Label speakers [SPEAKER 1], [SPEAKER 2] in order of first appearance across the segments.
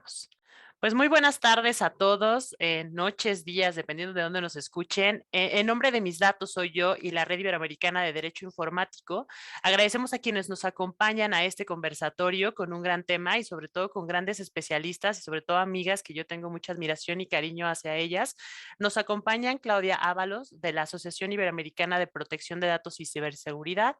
[SPEAKER 1] Comenzamos. Pues muy buenas tardes a todos, noches, días, dependiendo de dónde nos escuchen. En nombre de Mis Datos soy yo y la Red Iberoamericana de Derecho Informático. Agradecemos a quienes nos acompañan a este conversatorio con un gran tema y sobre todo con grandes especialistas y sobre todo amigas que yo tengo mucha admiración y cariño hacia ellas. Nos acompañan Claudia Ábalos de la Asociación Iberoamericana de Protección de Datos y Ciberseguridad,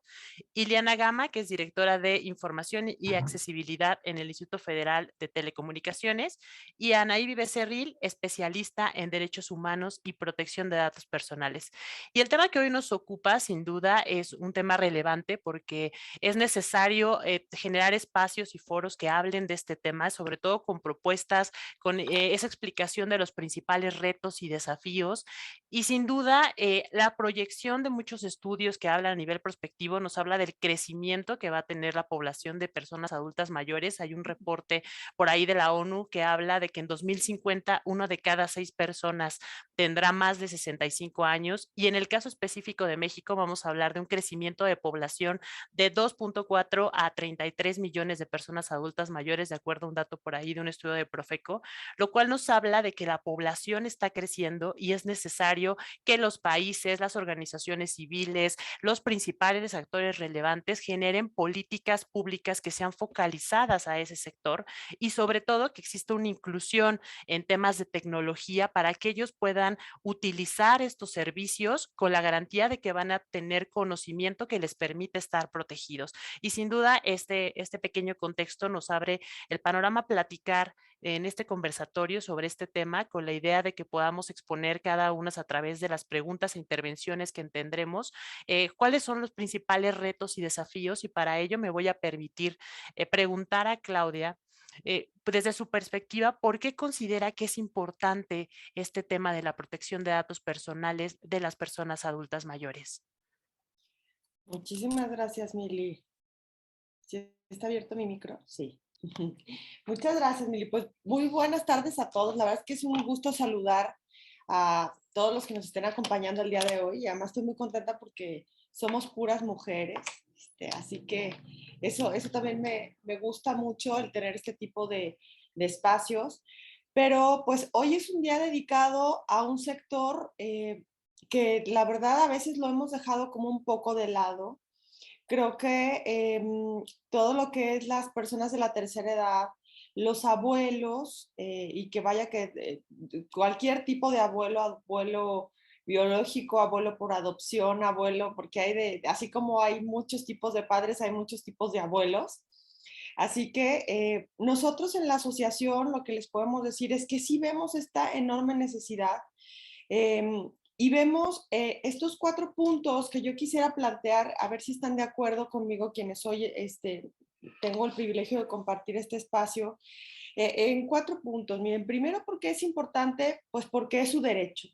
[SPEAKER 1] Iliana Gama, que es directora de Información y Accesibilidad en el Instituto Federal de Telecomunicaciones, y Anaí Becerril, especialista en derechos humanos y protección de datos personales. Y el tema que hoy nos ocupa, sin duda, es un tema relevante porque es necesario generar espacios y foros que hablen de este tema, sobre todo con propuestas, con esa explicación de los principales retos y desafíos. Y sin duda, la proyección de muchos estudios que hablan a nivel prospectivo nos habla del crecimiento que va a tener la población de personas adultas mayores. Hay un reporte por ahí de la ONU que habla de que en 2050 uno de cada 6 personas tendrá más de 65 años y en el caso específico de México vamos a hablar de un crecimiento de población de 2.4 a 33 millones de personas adultas mayores, de acuerdo a un dato por ahí de un estudio de Profeco, lo cual nos habla de que la población está creciendo y es necesario que los países, las organizaciones civiles, los principales actores relevantes generen políticas públicas que sean focalizadas a ese sector y sobre todo que exista una inclusión en temas de tecnología para que ellos puedan utilizar estos servicios con la garantía de que van a tener conocimiento que les permite estar protegidos. Y sin duda, este pequeño contexto nos abre el panorama a platicar en este conversatorio sobre este tema con la idea de que podamos exponer cada una a través de las preguntas e intervenciones que tendremos, cuáles son los principales retos y desafíos, y para ello me voy a permitir preguntar a Claudia desde su perspectiva, ¿por qué considera que es importante este tema de la protección de datos personales de las personas adultas mayores?
[SPEAKER 2] Muchísimas gracias, Mili. ¿Sí está abierto mi micro? Sí. Muchas gracias, Mili. Pues muy buenas tardes a todos. La verdad es que es un gusto saludar a todos los que nos estén acompañando el día de hoy. Y además estoy muy contenta porque somos puras mujeres. Así que eso también me gusta mucho, el tener este tipo de espacios. Pero pues hoy es un día dedicado a un sector que la verdad a veces lo hemos dejado como un poco de lado. Creo que todo lo que es las personas de la tercera edad, los abuelos, y que vaya que cualquier tipo de abuelo, abuelo biológico, abuelo por adopción, abuelo, porque así como hay muchos tipos de padres, hay muchos tipos de abuelos. Así que nosotros en la asociación lo que les podemos decir es que sí vemos esta enorme necesidad. Y vemos estos 4 puntos que yo quisiera plantear, a ver si están de acuerdo conmigo quienes hoy tengo el privilegio de compartir este espacio, en 4 puntos. Miren, primero, porque es importante, pues porque es su derecho.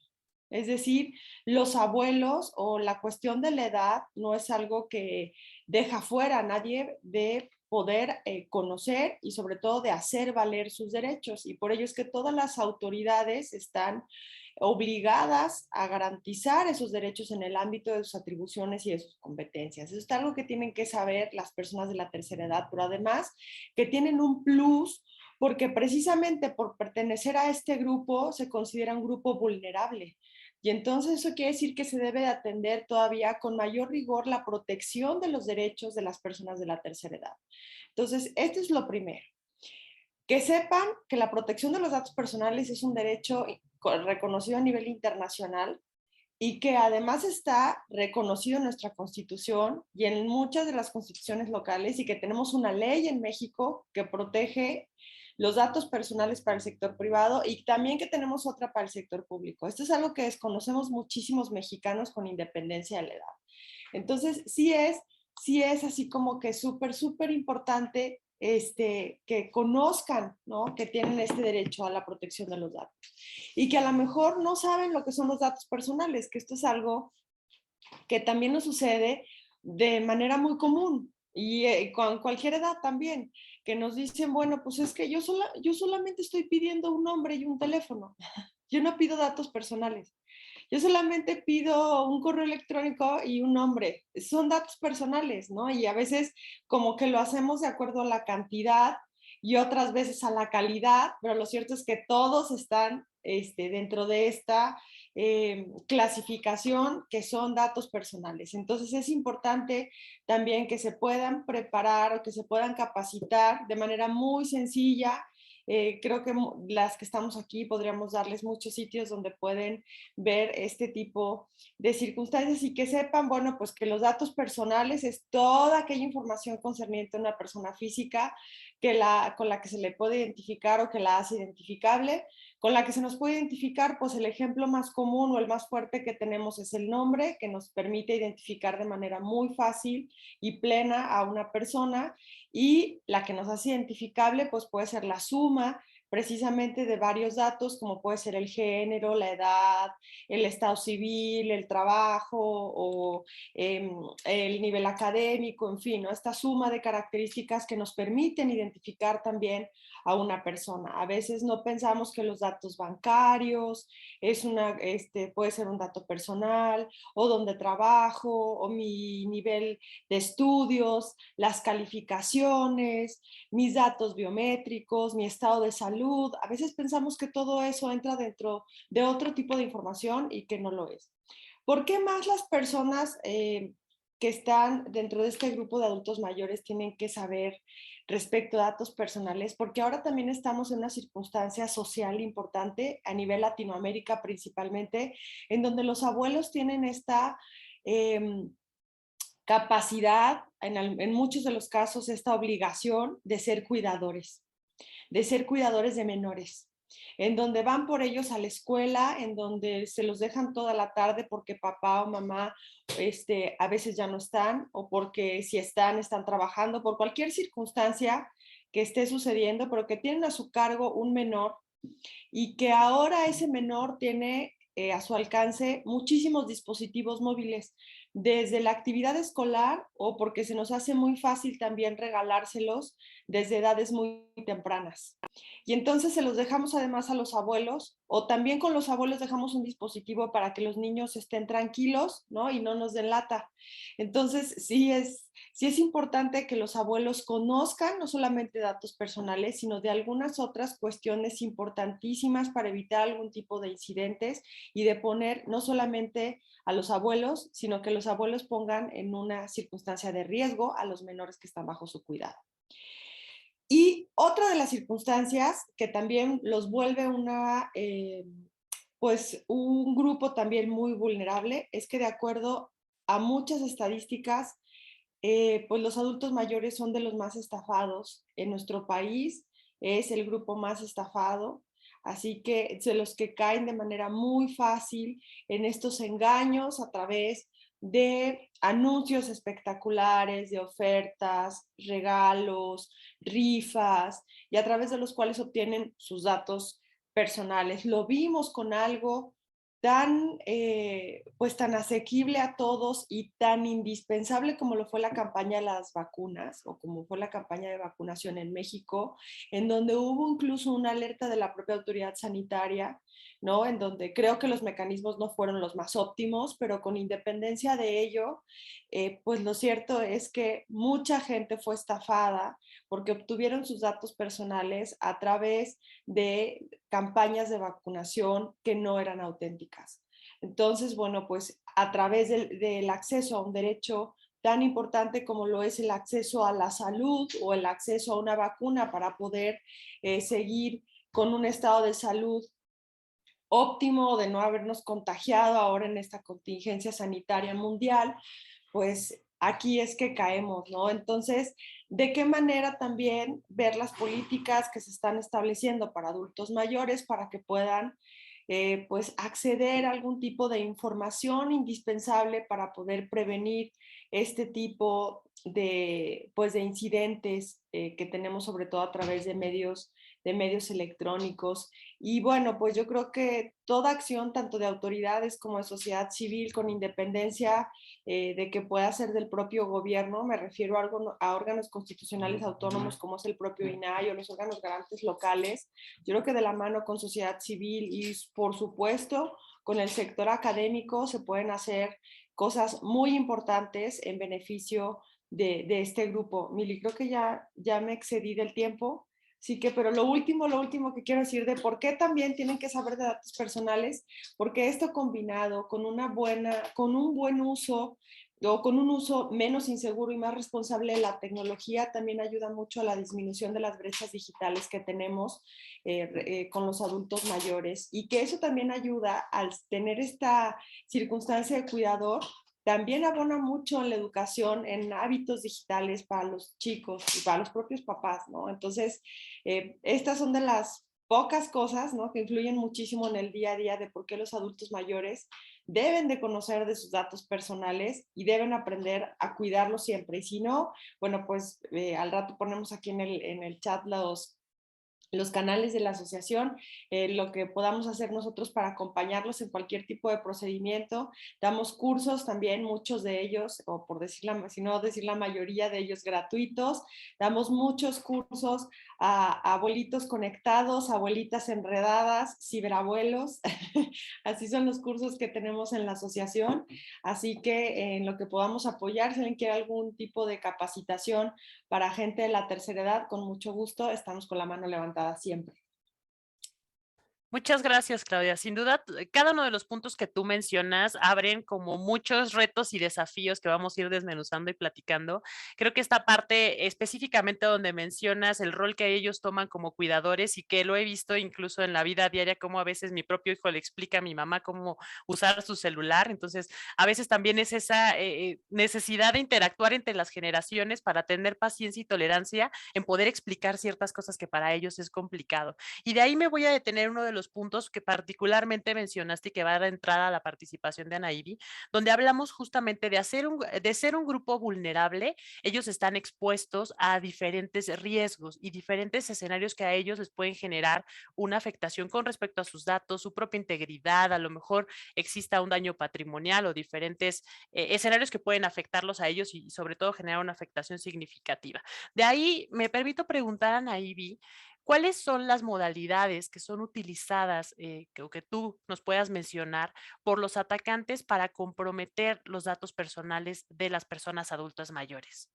[SPEAKER 2] Es decir, los abuelos o la cuestión de la edad no es algo que deja fuera a nadie de poder conocer y sobre todo de hacer valer sus derechos. Y por ello es que todas las autoridades están obligadas a garantizar esos derechos en el ámbito de sus atribuciones y de sus competencias. Eso es algo que tienen que saber las personas de la tercera edad, pero además que tienen un plus porque precisamente por pertenecer a este grupo se considera un grupo vulnerable. Y entonces eso quiere decir que se debe de atender todavía con mayor rigor la protección de los derechos de las personas de la tercera edad. Entonces, esto es lo primero. Que sepan que la protección de los datos personales es un derecho reconocido a nivel internacional y que además está reconocido en nuestra constitución y en muchas de las constituciones locales y que tenemos una ley en México que protege los datos personales para el sector privado y también que tenemos otra para el sector público. Esto es algo que desconocemos muchísimos mexicanos con independencia de la edad. Entonces, sí es así como que súper importante que conozcan, ¿no? Que tienen este derecho a la protección de los datos y que a lo mejor no saben lo que son los datos personales, que esto es algo que también nos sucede de manera muy común y con cualquier edad también, que nos dicen, bueno, pues es que yo solamente estoy pidiendo un nombre y un teléfono, yo no pido datos personales. Yo solamente pido un correo electrónico y un nombre. Son datos personales, ¿no? Y a veces como que lo hacemos de acuerdo a la cantidad y otras veces a la calidad, pero lo cierto es que todos están dentro de esta clasificación que son datos personales. Entonces es importante también que se puedan preparar o que se puedan capacitar de manera muy sencilla. Creo que las que estamos aquí podríamos darles muchos sitios donde pueden ver este tipo de circunstancias y que sepan, bueno, pues que los datos personales es toda aquella información concerniente a una persona física con la que se le puede identificar o que la hace identificable. Con la que se nos puede identificar, pues el ejemplo más común o el más fuerte que tenemos es el nombre, que nos permite identificar de manera muy fácil y plena a una persona, y la que nos hace identificable, pues puede ser la suma precisamente de varios datos, como puede ser el género, la edad, el estado civil, el trabajo o el nivel académico, en fin, ¿no? Esta suma de características que nos permiten identificar también a una persona. A veces no pensamos que los datos bancarios puede ser un dato personal, o donde trabajo, o mi nivel de estudios, las calificaciones, mis datos biométricos, mi estado de salud. A veces pensamos que todo eso entra dentro de otro tipo de información y que no lo es. ¿Por qué más las personas que están dentro de este grupo de adultos mayores tienen que saber respecto a datos personales? Porque ahora también estamos en una circunstancia social importante a nivel Latinoamérica principalmente, en donde los abuelos tienen esta capacidad, en muchos de los casos, esta obligación de ser cuidadores de menores, en donde van por ellos a la escuela, en donde se los dejan toda la tarde porque papá o mamá a veces ya no están, o porque si están, están trabajando, por cualquier circunstancia que esté sucediendo, pero que tienen a su cargo un menor y que ahora ese menor tiene a su alcance muchísimos dispositivos móviles, desde la actividad escolar o porque se nos hace muy fácil también regalárselos desde edades muy tempranas. Y entonces se los dejamos además a los abuelos, o también con los abuelos dejamos un dispositivo para que los niños estén tranquilos, ¿no? Y no nos den lata. Entonces sí es importante que los abuelos conozcan no solamente datos personales, sino de algunas otras cuestiones importantísimas para evitar algún tipo de incidentes, y de poner no solamente a los abuelos, sino que los abuelos pongan en una circunstancia de riesgo a los menores que están bajo su cuidado. Y otra de las circunstancias que también los vuelve pues un grupo también muy vulnerable es que, de acuerdo a muchas estadísticas, pues los adultos mayores son de los más estafados en nuestro país, es el grupo más estafado, así que de los que caen de manera muy fácil en estos engaños a través de anuncios espectaculares, de ofertas, regalos, rifas, y a través de los cuales obtienen sus datos personales. Lo vimos con algo pues tan asequible a todos y tan indispensable como lo fue la campaña de las vacunas, o como fue la campaña de vacunación en México, en donde hubo incluso una alerta de la propia autoridad sanitaria, ¿no? En donde creo que los mecanismos no fueron los más óptimos, pero con independencia de ello, pues lo cierto es que mucha gente fue estafada porque obtuvieron sus datos personales a través de campañas de vacunación que no eran auténticas. Entonces, bueno, pues a través del acceso a un derecho tan importante como lo es el acceso a la salud o el acceso a una vacuna para poder seguir con un estado de salud óptimo, de no habernos contagiado ahora en esta contingencia sanitaria mundial, pues aquí es que caemos, ¿no? Entonces, ¿de qué manera también ver las políticas que se están estableciendo para adultos mayores para que puedan pues acceder a algún tipo de información indispensable para poder prevenir este tipo pues de incidentes que tenemos sobre todo a través de medios electrónicos? Y bueno, pues yo creo que toda acción, tanto de autoridades como de sociedad civil, con independencia de que pueda ser del propio gobierno, me refiero a órganos constitucionales autónomos como es el propio INAI o los órganos garantes locales, yo creo que de la mano con sociedad civil y por supuesto con el sector académico se pueden hacer cosas muy importantes en beneficio de este grupo. Mili, creo que ya me excedí del tiempo, Así que, pero lo último que quiero decir de por qué también tienen que saber de datos personales, porque esto combinado con con un buen uso o con un uso menos inseguro y más responsable de la tecnología también ayuda mucho a la disminución de las brechas digitales que tenemos con los adultos mayores y que eso también ayuda al tener esta circunstancia de cuidador también abona mucho en la educación, en hábitos digitales para los chicos y para los propios papás, ¿no? Entonces, estas son de las pocas cosas, ¿no? Que influyen muchísimo en el día a día de por qué los adultos mayores deben de conocer de sus datos personales y deben aprender a cuidarlos siempre. Y si no, bueno, pues al rato ponemos aquí en el chat los canales de la asociación, lo que podamos hacer nosotros para acompañarlos en cualquier tipo de procedimiento. Damos cursos también, muchos de ellos, o por decir si no decir la mayoría de ellos gratuitos. Damos muchos cursos a abuelitos conectados, abuelitas enredadas, ciberabuelos. Así son los cursos que tenemos en la asociación. Así que en lo que podamos apoyar, si alguien quiere algún tipo de capacitación para gente de la tercera edad, con mucho gusto, estamos con la mano levantada siempre.
[SPEAKER 1] Muchas gracias, Claudia. Sin duda, cada uno de los puntos que tú mencionas abren como muchos retos y desafíos que vamos a ir desmenuzando y platicando. Creo que esta parte específicamente donde mencionas el rol que ellos toman como cuidadores y que lo he visto incluso en la vida diaria, como a veces mi propio hijo le explica a mi mamá cómo usar su celular. Entonces, a veces también es esa necesidad de interactuar entre las generaciones para tener paciencia y tolerancia en poder explicar ciertas cosas que para ellos es complicado. Y de ahí me voy a detener uno de los puntos que particularmente mencionaste y que va a dar entrada a la participación de Anaidi, donde hablamos justamente de ser un grupo vulnerable. Ellos están expuestos a diferentes riesgos y diferentes escenarios que a ellos les pueden generar una afectación con respecto a sus datos, su propia integridad, a lo mejor exista un daño patrimonial o diferentes escenarios que pueden afectarlos a ellos y sobre todo generar una afectación significativa. De ahí me permito preguntar a Anaidi, ¿cuáles son las modalidades que son utilizadas o que tú nos puedas mencionar por los atacantes para comprometer los datos personales de las personas adultas mayores?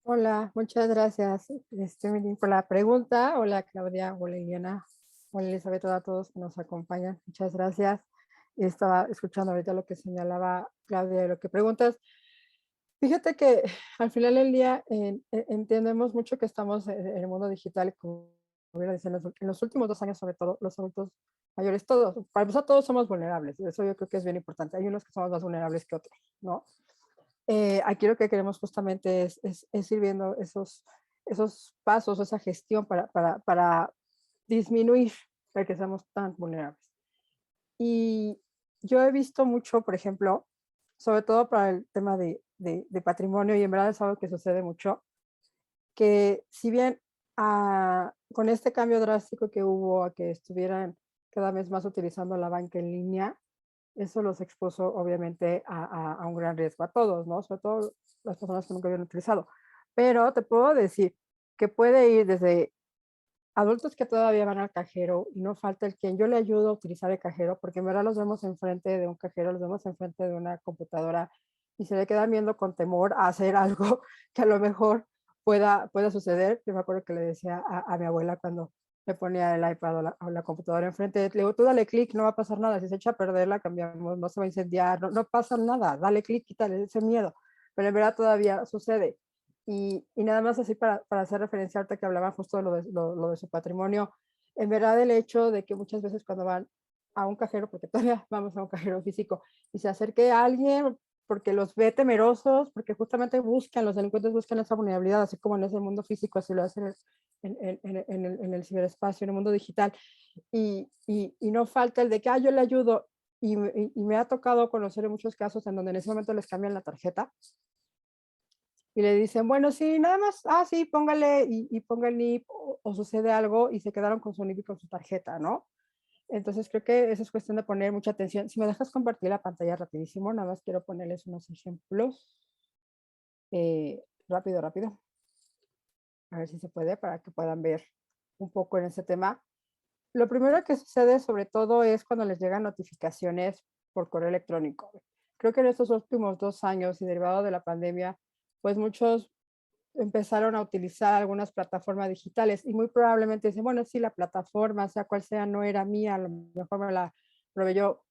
[SPEAKER 3] Hola, muchas gracias, Miri, por la pregunta. Hola, Claudia, hola, Liliana, hola, Elizabeth, a todos que nos acompañan. Muchas gracias. Estaba escuchando ahorita lo que señalaba Claudia y lo que preguntas. Fíjate que al final del día entendemos mucho que estamos en el mundo digital, como hubiera dicho, en los últimos 2 años, sobre todo los adultos mayores, todos, para empezar, todos somos vulnerables. Eso yo creo que es bien importante. Hay unos que somos más vulnerables que otros, ¿no? Aquí lo que queremos justamente es ir viendo esos pasos, esa gestión para disminuir el que seamos tan vulnerables. Y yo he visto mucho, por ejemplo, sobre todo para el tema de patrimonio, y en verdad es algo que sucede mucho, que si bien con este cambio drástico que hubo a que estuvieran cada vez más utilizando la banca en línea, eso los expuso obviamente a un gran riesgo a todos, ¿no? Sobre todo las personas que nunca habían utilizado. Pero te puedo decir que puede ir desde adultos que todavía van al cajero y no falta el quien yo le ayudo a utilizar el cajero, porque en verdad los vemos enfrente de un cajero, los vemos enfrente de una computadora y se le quedan viendo con temor a hacer algo que a lo mejor pueda suceder. Yo me acuerdo que le decía a mi abuela cuando le ponía el iPad o la computadora enfrente, le digo, tú dale clic, no va a pasar nada, si se echa a perder la cambiamos, no se va a incendiar, no pasa nada, dale clic, quítale ese miedo, pero en verdad todavía sucede. Y nada más así para hacer referencia ahorita que hablaba justo de lo de su patrimonio, en verdad el hecho de que muchas veces cuando van a un cajero, porque todavía vamos a un cajero físico, y se acerque a alguien porque los ve temerosos, porque justamente los delincuentes buscan esa vulnerabilidad, así como en ese mundo físico, así lo hacen en el ciberespacio, en el mundo digital, y no falta el de que, yo le ayudo, y me ha tocado conocer en muchos casos en donde en ese momento les cambian la tarjeta, y le dicen, bueno, sí, nada más, sí, póngale y ponga el NIP o sucede algo y se quedaron con su NIP y con su tarjeta, ¿no? Entonces creo que eso es cuestión de poner mucha atención. Si me dejas compartir la pantalla rapidísimo, nada más quiero ponerles unos ejemplos. Rápido, rápido. A ver si se puede para que puedan ver un poco en ese tema. Lo primero que sucede sobre todo es cuando les llegan notificaciones por correo electrónico. Creo que en estos últimos 2 años y derivado de la pandemia, pues muchos empezaron a utilizar algunas plataformas digitales y muy probablemente dicen, bueno, sí, la plataforma, sea cual sea, no era mía, a lo mejor me la proveyó,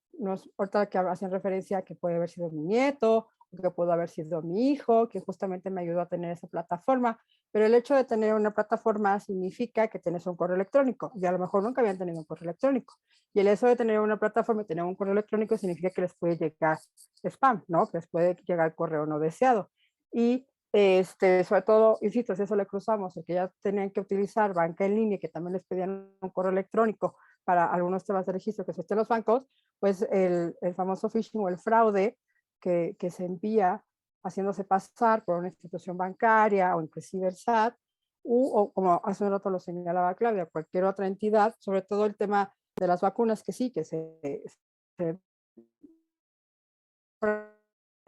[SPEAKER 3] ahorita que hacen referencia a que puede haber sido mi nieto, que pudo haber sido mi hijo, que justamente me ayudó a tener esa plataforma, pero el hecho de tener una plataforma significa que tienes un correo electrónico y a lo mejor nunca habían tenido un correo electrónico. Y el hecho de tener una plataforma y tener un correo electrónico significa que les puede llegar spam, ¿no? Que les puede llegar correo no deseado. Y sobre todo, insisto, si eso le cruzamos, el que ya tenían que utilizar banca en línea, que también les pedían un correo electrónico para algunos temas de registro que existen los bancos, pues el famoso phishing o el fraude que se envía haciéndose pasar por una institución bancaria o inclusive el SAT, o como hace un rato lo señalaba Claudia, cualquier otra entidad, sobre todo el tema de las vacunas, que sí, que se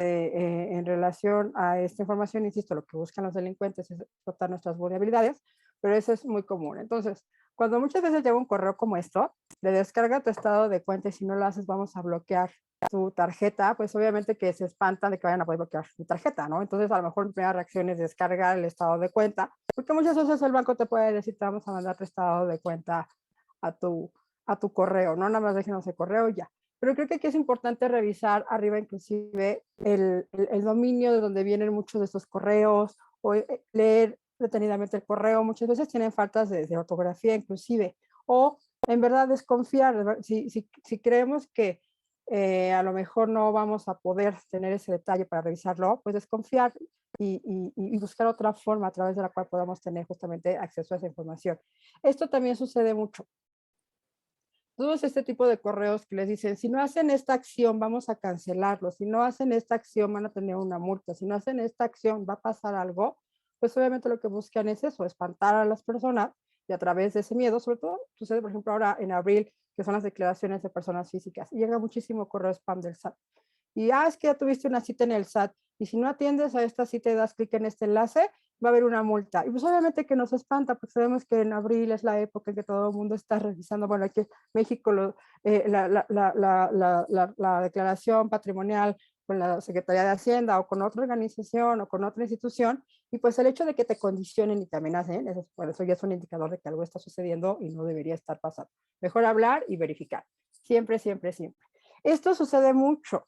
[SPEAKER 3] en relación a esta información, insisto, lo que buscan los delincuentes es explotar nuestras vulnerabilidades, pero eso es muy común. Entonces, cuando muchas veces llega un correo como esto, le descarga tu estado de cuenta y si no lo haces vamos a bloquear tu tarjeta, pues obviamente que se espantan de que vayan a poder bloquear tu tarjeta, ¿no? Entonces, a lo mejor mi primera reacción es descargar el estado de cuenta, porque muchas veces el banco te puede decir, te vamos a mandar tu estado de cuenta a tu correo, no nada más déjenos el correo ya. Pero creo que aquí es importante revisar arriba inclusive el dominio de donde vienen muchos de estos correos o leer detenidamente el correo. Muchas veces tienen faltas de ortografía inclusive o en verdad desconfiar. Si creemos que a lo mejor no vamos a poder tener ese detalle para revisarlo, pues desconfiar y buscar otra forma a través de la cual podamos tener justamente acceso a esa información. Esto también sucede mucho. Todos este tipo de correos que les dicen, si no hacen esta acción, vamos a cancelarlo, si no hacen esta acción, van a tener una multa, si no hacen esta acción, va a pasar algo, pues obviamente lo que buscan es eso, espantar a las personas y a través de ese miedo, sobre todo sucede, por ejemplo, ahora en abril, que son las declaraciones de personas físicas, y llega muchísimo correo spam del SAT. Y es que ya tuviste una cita en el SAT, y si no atiendes a esta cita y das clic en este enlace, va a haber una multa. Y pues obviamente que nos espanta, porque sabemos que en abril es la época en que todo el mundo está revisando, bueno, aquí en México la declaración patrimonial con la Secretaría de Hacienda o con otra organización o con otra institución, y pues el hecho de que te condicionen y te amenacen, por eso ya es un indicador de que algo está sucediendo y no debería estar pasando. Mejor hablar y verificar. Siempre, siempre, siempre. Esto sucede mucho.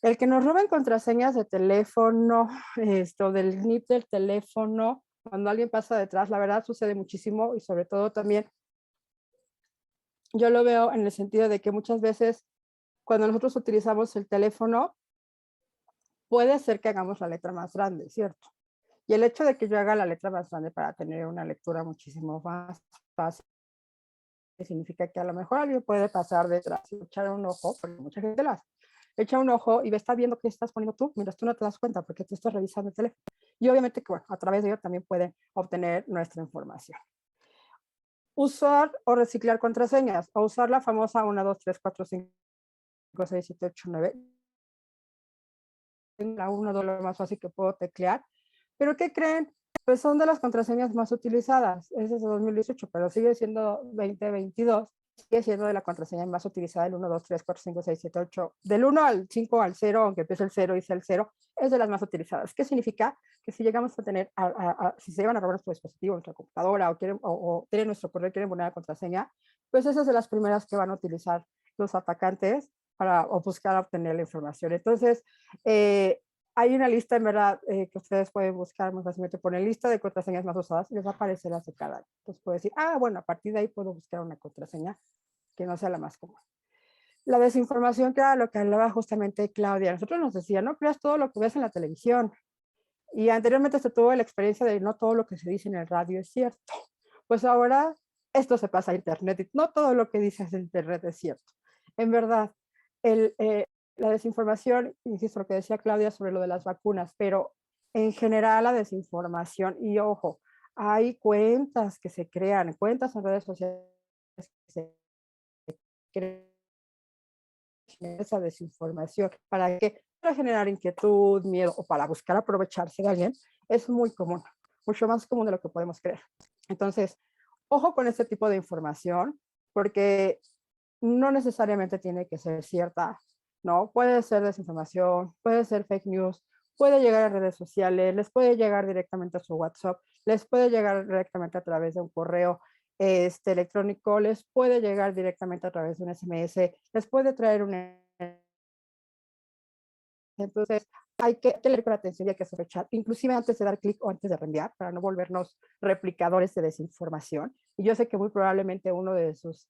[SPEAKER 3] El que nos roben contraseñas de teléfono, del NIP del teléfono, cuando alguien pasa detrás, la verdad sucede muchísimo y sobre todo también yo lo veo en el sentido de que muchas veces cuando nosotros utilizamos el teléfono, puede ser que hagamos la letra más grande, ¿cierto? Y el hecho de que yo haga la letra más grande para tener una lectura muchísimo más fácil, significa que a lo mejor alguien puede pasar detrás y echar un ojo, porque mucha gente lo hace. Echa un ojo y está viendo qué estás poniendo tú, mientras tú no te das cuenta porque tú estás revisando el teléfono. Y obviamente que, bueno, a través de ello también pueden obtener nuestra información. Usar o reciclar contraseñas, o usar la famosa 1, 2, 3, 4, 5, 6, 7, 8, 9. La 1, 2, lo más fácil que puedo teclear. ¿Pero qué creen? Pues son de las contraseñas más utilizadas. Ese es de 2018, pero sigue siendo 2022. Sigue siendo de la contraseña más utilizada, el 1, 2, 3, 4, 5, 6, 7, 8. Del 1 al 5 al 0, aunque empiece el 0 y sea el 0, es de las más utilizadas. ¿Qué significa? Que si llegamos a tener, si se llevan a robar nuestro dispositivo, nuestra computadora, o tienen nuestro correo y quieren poner la contraseña, pues esas es de las primeras que van a utilizar los atacantes para buscar obtener la información. Entonces, hay una lista en verdad que ustedes pueden buscar muy fácilmente, ponen lista de contraseñas más usadas y les va a aparecer las de cada año. Entonces puedo decir, bueno, a partir de ahí puedo buscar una contraseña que no sea la más común. La desinformación, que era lo que hablaba justamente Claudia, nosotros nos decía, no creas todo lo que ves en la televisión. Y anteriormente se tuvo la experiencia de no todo lo que se dice en el radio es cierto. Pues ahora esto se pasa a internet y no todo lo que dices en internet es cierto. En verdad, la desinformación, insisto, lo que decía Claudia sobre lo de las vacunas, pero en general la desinformación, y ojo, hay cuentas que se crean, cuentas en redes sociales que se crean esa desinformación, ¿para qué? Para generar inquietud, miedo o para buscar aprovecharse de alguien, es muy común, mucho más común de lo que podemos creer. Entonces, ojo con este tipo de información, porque no necesariamente tiene que ser cierta, ¿no? Puede ser desinformación, puede ser fake news, puede llegar a redes sociales, les puede llegar directamente a su WhatsApp, les puede llegar directamente a través de un correo electrónico, les puede llegar directamente a través de un SMS, les puede traer un... Entonces, hay que leer con atención y hay que sospechar, inclusive antes de dar clic o antes de reenviar, para no volvernos replicadores de desinformación. Y yo sé que muy probablemente uno de sus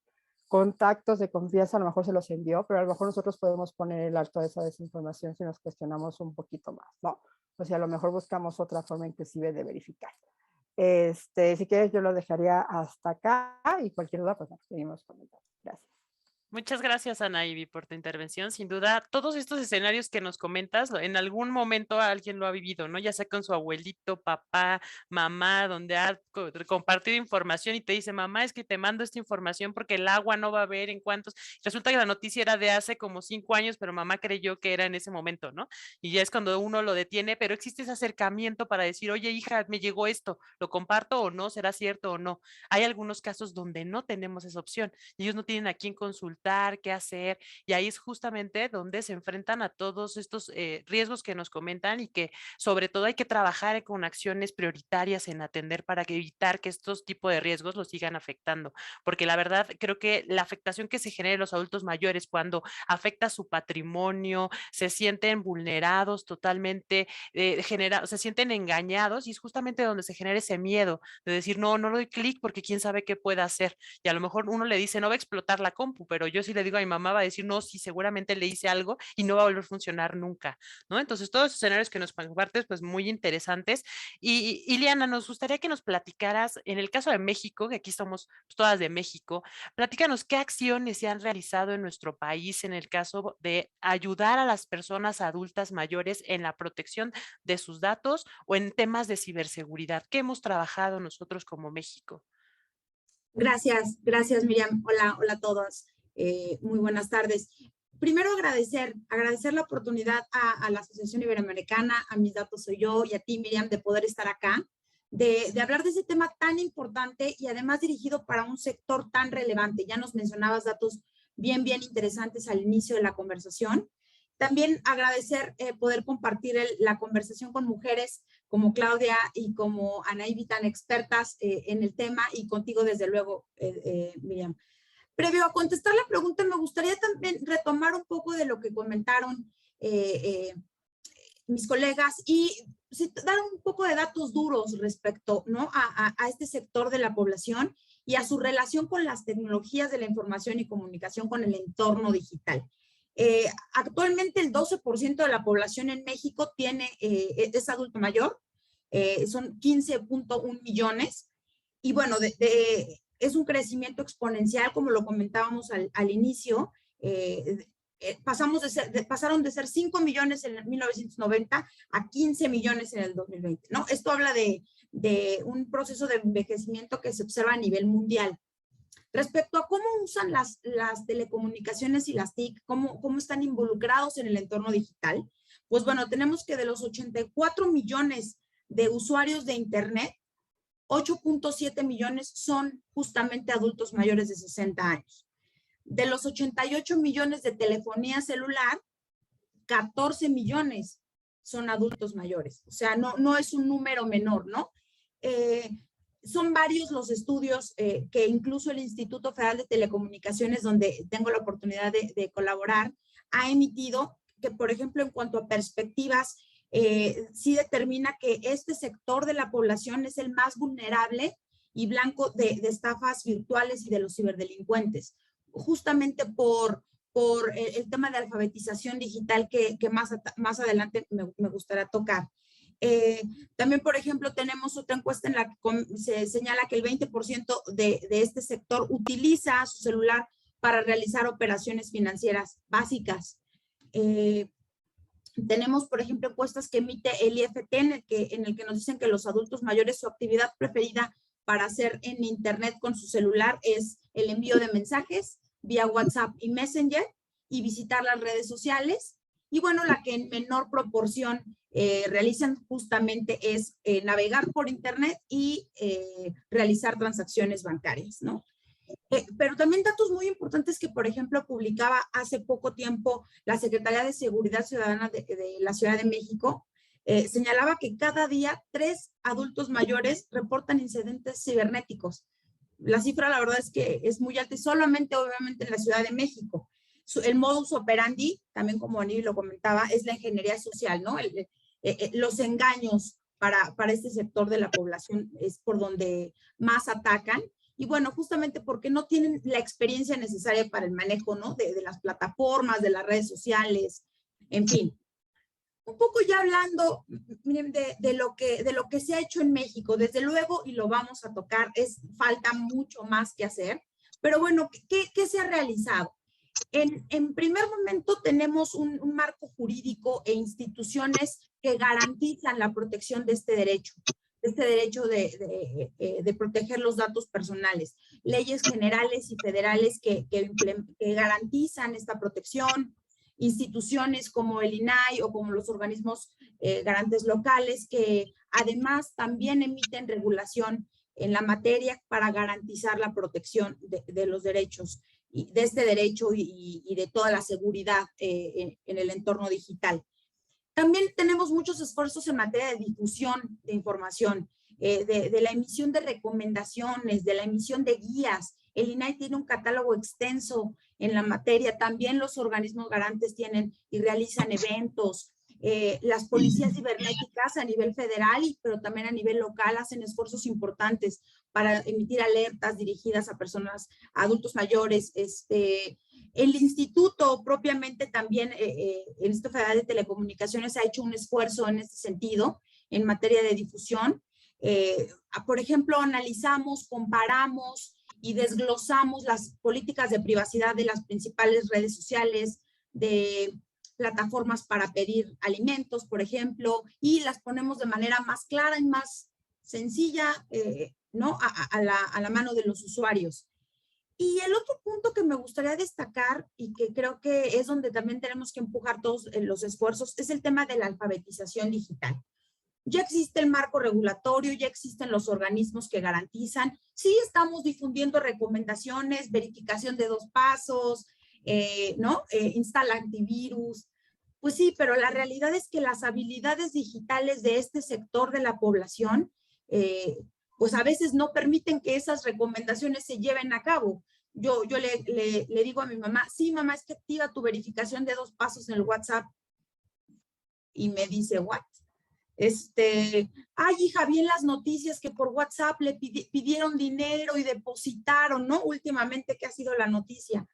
[SPEAKER 3] contactos de confianza a lo mejor se los envió, pero a lo mejor nosotros podemos poner el alto a esa desinformación si nos cuestionamos un poquito más, ¿no? O sea, a lo mejor buscamos otra forma inclusive de verificar. Si quieres, yo lo dejaría hasta acá y cualquier duda, pues nos seguimos comentando. Gracias.
[SPEAKER 1] Muchas gracias, Ana Ivy, por tu intervención. Sin duda, todos estos escenarios que nos comentas, en algún momento alguien lo ha vivido, ¿no? Ya sea con su abuelito, papá, mamá, donde ha compartido información y te dice, mamá, es que te mando esta información porque el agua no va a haber en cuántos. Resulta que la noticia era de hace como 5 años, pero mamá creyó que era en ese momento, ¿no? Y ya es cuando uno lo detiene, pero existe ese acercamiento para decir, oye, hija, me llegó esto, ¿lo comparto o no? ¿Será cierto o no? Hay algunos casos donde no tenemos esa opción y ellos no tienen a quién consultar, qué hacer, y ahí es justamente donde se enfrentan a todos estos riesgos que nos comentan y que sobre todo hay que trabajar con acciones prioritarias en atender para evitar que estos tipos de riesgos los sigan afectando, porque la verdad creo que la afectación que se genera en los adultos mayores cuando afecta su patrimonio, se sienten vulnerados totalmente, se sienten engañados y es justamente donde se genera ese miedo de decir, no, no le doy clic porque quién sabe qué puede hacer. Y a lo mejor uno le dice, no va a explotar la compu, pero yo sí le digo a mi mamá, va a decir, no, sí, seguramente le hice algo y no va a volver a funcionar nunca, ¿no? Entonces, todos esos escenarios que nos compartes, pues muy interesantes. Y Liana, nos gustaría que nos platicaras, en el caso de México, que aquí somos pues, todas de México, platícanos qué acciones se han realizado en nuestro país en el caso de ayudar a las personas adultas mayores en la protección de sus datos o en temas de ciberseguridad. ¿Qué hemos trabajado nosotros como México?
[SPEAKER 4] Gracias Miriam. Hola a todos. Muy buenas tardes. Primero agradecer la oportunidad a la Asociación Iberoamericana, a Mis Datos Soy Yo y a ti Miriam de poder estar acá, de hablar de ese tema tan importante y además dirigido para un sector tan relevante. Ya nos mencionabas datos bien interesantes al inicio de la conversación. También agradecer poder compartir la conversación con mujeres como Claudia y como Ana Ivy, tan expertas en el tema, y contigo desde luego, Miriam. Previo a contestar la pregunta, me gustaría también retomar un poco de lo que comentaron mis colegas y dar un poco de datos duros respecto, ¿no?, a este sector de la población y a su relación con las tecnologías de la información y comunicación con el entorno digital. Actualmente el 12% de la población en México es adulto mayor, son 15.1 millones, y bueno, es un crecimiento exponencial, como lo comentábamos al inicio. Pasaron de ser 5 millones en 1990 a 15 millones en el 2020, ¿no? Esto habla de un proceso de envejecimiento que se observa a nivel mundial. Respecto a cómo usan las telecomunicaciones y las TIC, cómo están involucrados en el entorno digital, pues bueno, tenemos que de los 84 millones de usuarios de Internet, 8.7 millones son justamente adultos mayores de 60 años. De los 88 millones de telefonía celular, 14 millones son adultos mayores. O sea, no es un número menor, ¿no? Son varios los estudios que incluso el Instituto Federal de Telecomunicaciones, donde tengo la oportunidad de colaborar, ha emitido que, por ejemplo, en cuanto a perspectivas, sí determina que este sector de la población es el más vulnerable y blanco de estafas virtuales y de los ciberdelincuentes, justamente por el tema de alfabetización digital que más adelante me gustaría tocar. También, por ejemplo, tenemos otra encuesta en la que se señala que el 20% de este sector utiliza su celular para realizar operaciones financieras básicas. Tenemos, por ejemplo, encuestas que emite el IFT en el que nos dicen que los adultos mayores, su actividad preferida para hacer en Internet con su celular es el envío de mensajes vía WhatsApp y Messenger y visitar las redes sociales. Y bueno, la que en menor proporción realizan justamente es navegar por Internet y realizar transacciones bancarias, ¿no? Pero también datos muy importantes que, por ejemplo, publicaba hace poco tiempo la Secretaría de Seguridad Ciudadana de la Ciudad de México, señalaba que cada día 3 adultos mayores reportan incidentes cibernéticos. La cifra, la verdad es que es muy alta y solamente, obviamente, en la Ciudad de México. El modus operandi, también como Aníbal lo comentaba, es la ingeniería social, ¿no? Los engaños para este sector de la población es por donde más atacan. Y bueno, justamente porque no tienen la experiencia necesaria para el manejo, ¿no? De las plataformas, de las redes sociales, en fin. Un poco ya hablando, miren, de lo que se ha hecho en México, desde luego, y lo vamos a tocar, falta mucho más que hacer, pero bueno, ¿qué se ha realizado? En primer momento tenemos un marco jurídico e instituciones que garantizan la protección de este derecho de proteger los datos personales. Leyes generales y federales que garantizan esta protección, instituciones como el INAI o como los organismos garantes locales que además también emiten regulación en la materia para garantizar la protección de los derechos, de este derecho y de toda la seguridad en el entorno digital. También tenemos muchos esfuerzos en materia de difusión de información, de la emisión de recomendaciones, de la emisión de guías. El INAI tiene un catálogo extenso en la materia. También los organismos garantes tienen y realizan eventos. Las policías cibernéticas a nivel federal, pero también a nivel local, hacen esfuerzos importantes para emitir alertas dirigidas a personas, a adultos mayores. El instituto propiamente también, el Instituto Federal de Telecomunicaciones ha hecho un esfuerzo en este sentido, en materia de difusión. Por ejemplo, analizamos, comparamos y desglosamos las políticas de privacidad de las principales redes sociales, de plataformas para pedir alimentos, por ejemplo, y las ponemos de manera más clara y más sencilla, ¿no? a la mano de los usuarios. Y el otro punto que me gustaría destacar y que creo que es donde también tenemos que empujar todos los esfuerzos es el tema de la alfabetización digital. Ya existe el marco regulatorio, ya existen los organismos que garantizan. Sí estamos difundiendo recomendaciones, verificación de 2 pasos, ¿no? Instala antivirus. Pues sí, pero la realidad es que las habilidades digitales de este sector de la población, pues a veces no permiten que esas recomendaciones se lleven a cabo. Yo le digo a mi mamá, sí, mamá, es que activa tu verificación de 2 pasos en el WhatsApp. Y me dice, ¿what? Ay, hija, vi en las noticias que por WhatsApp le pidieron dinero y depositaron, ¿no? Últimamente, ¿qué ha sido la noticia?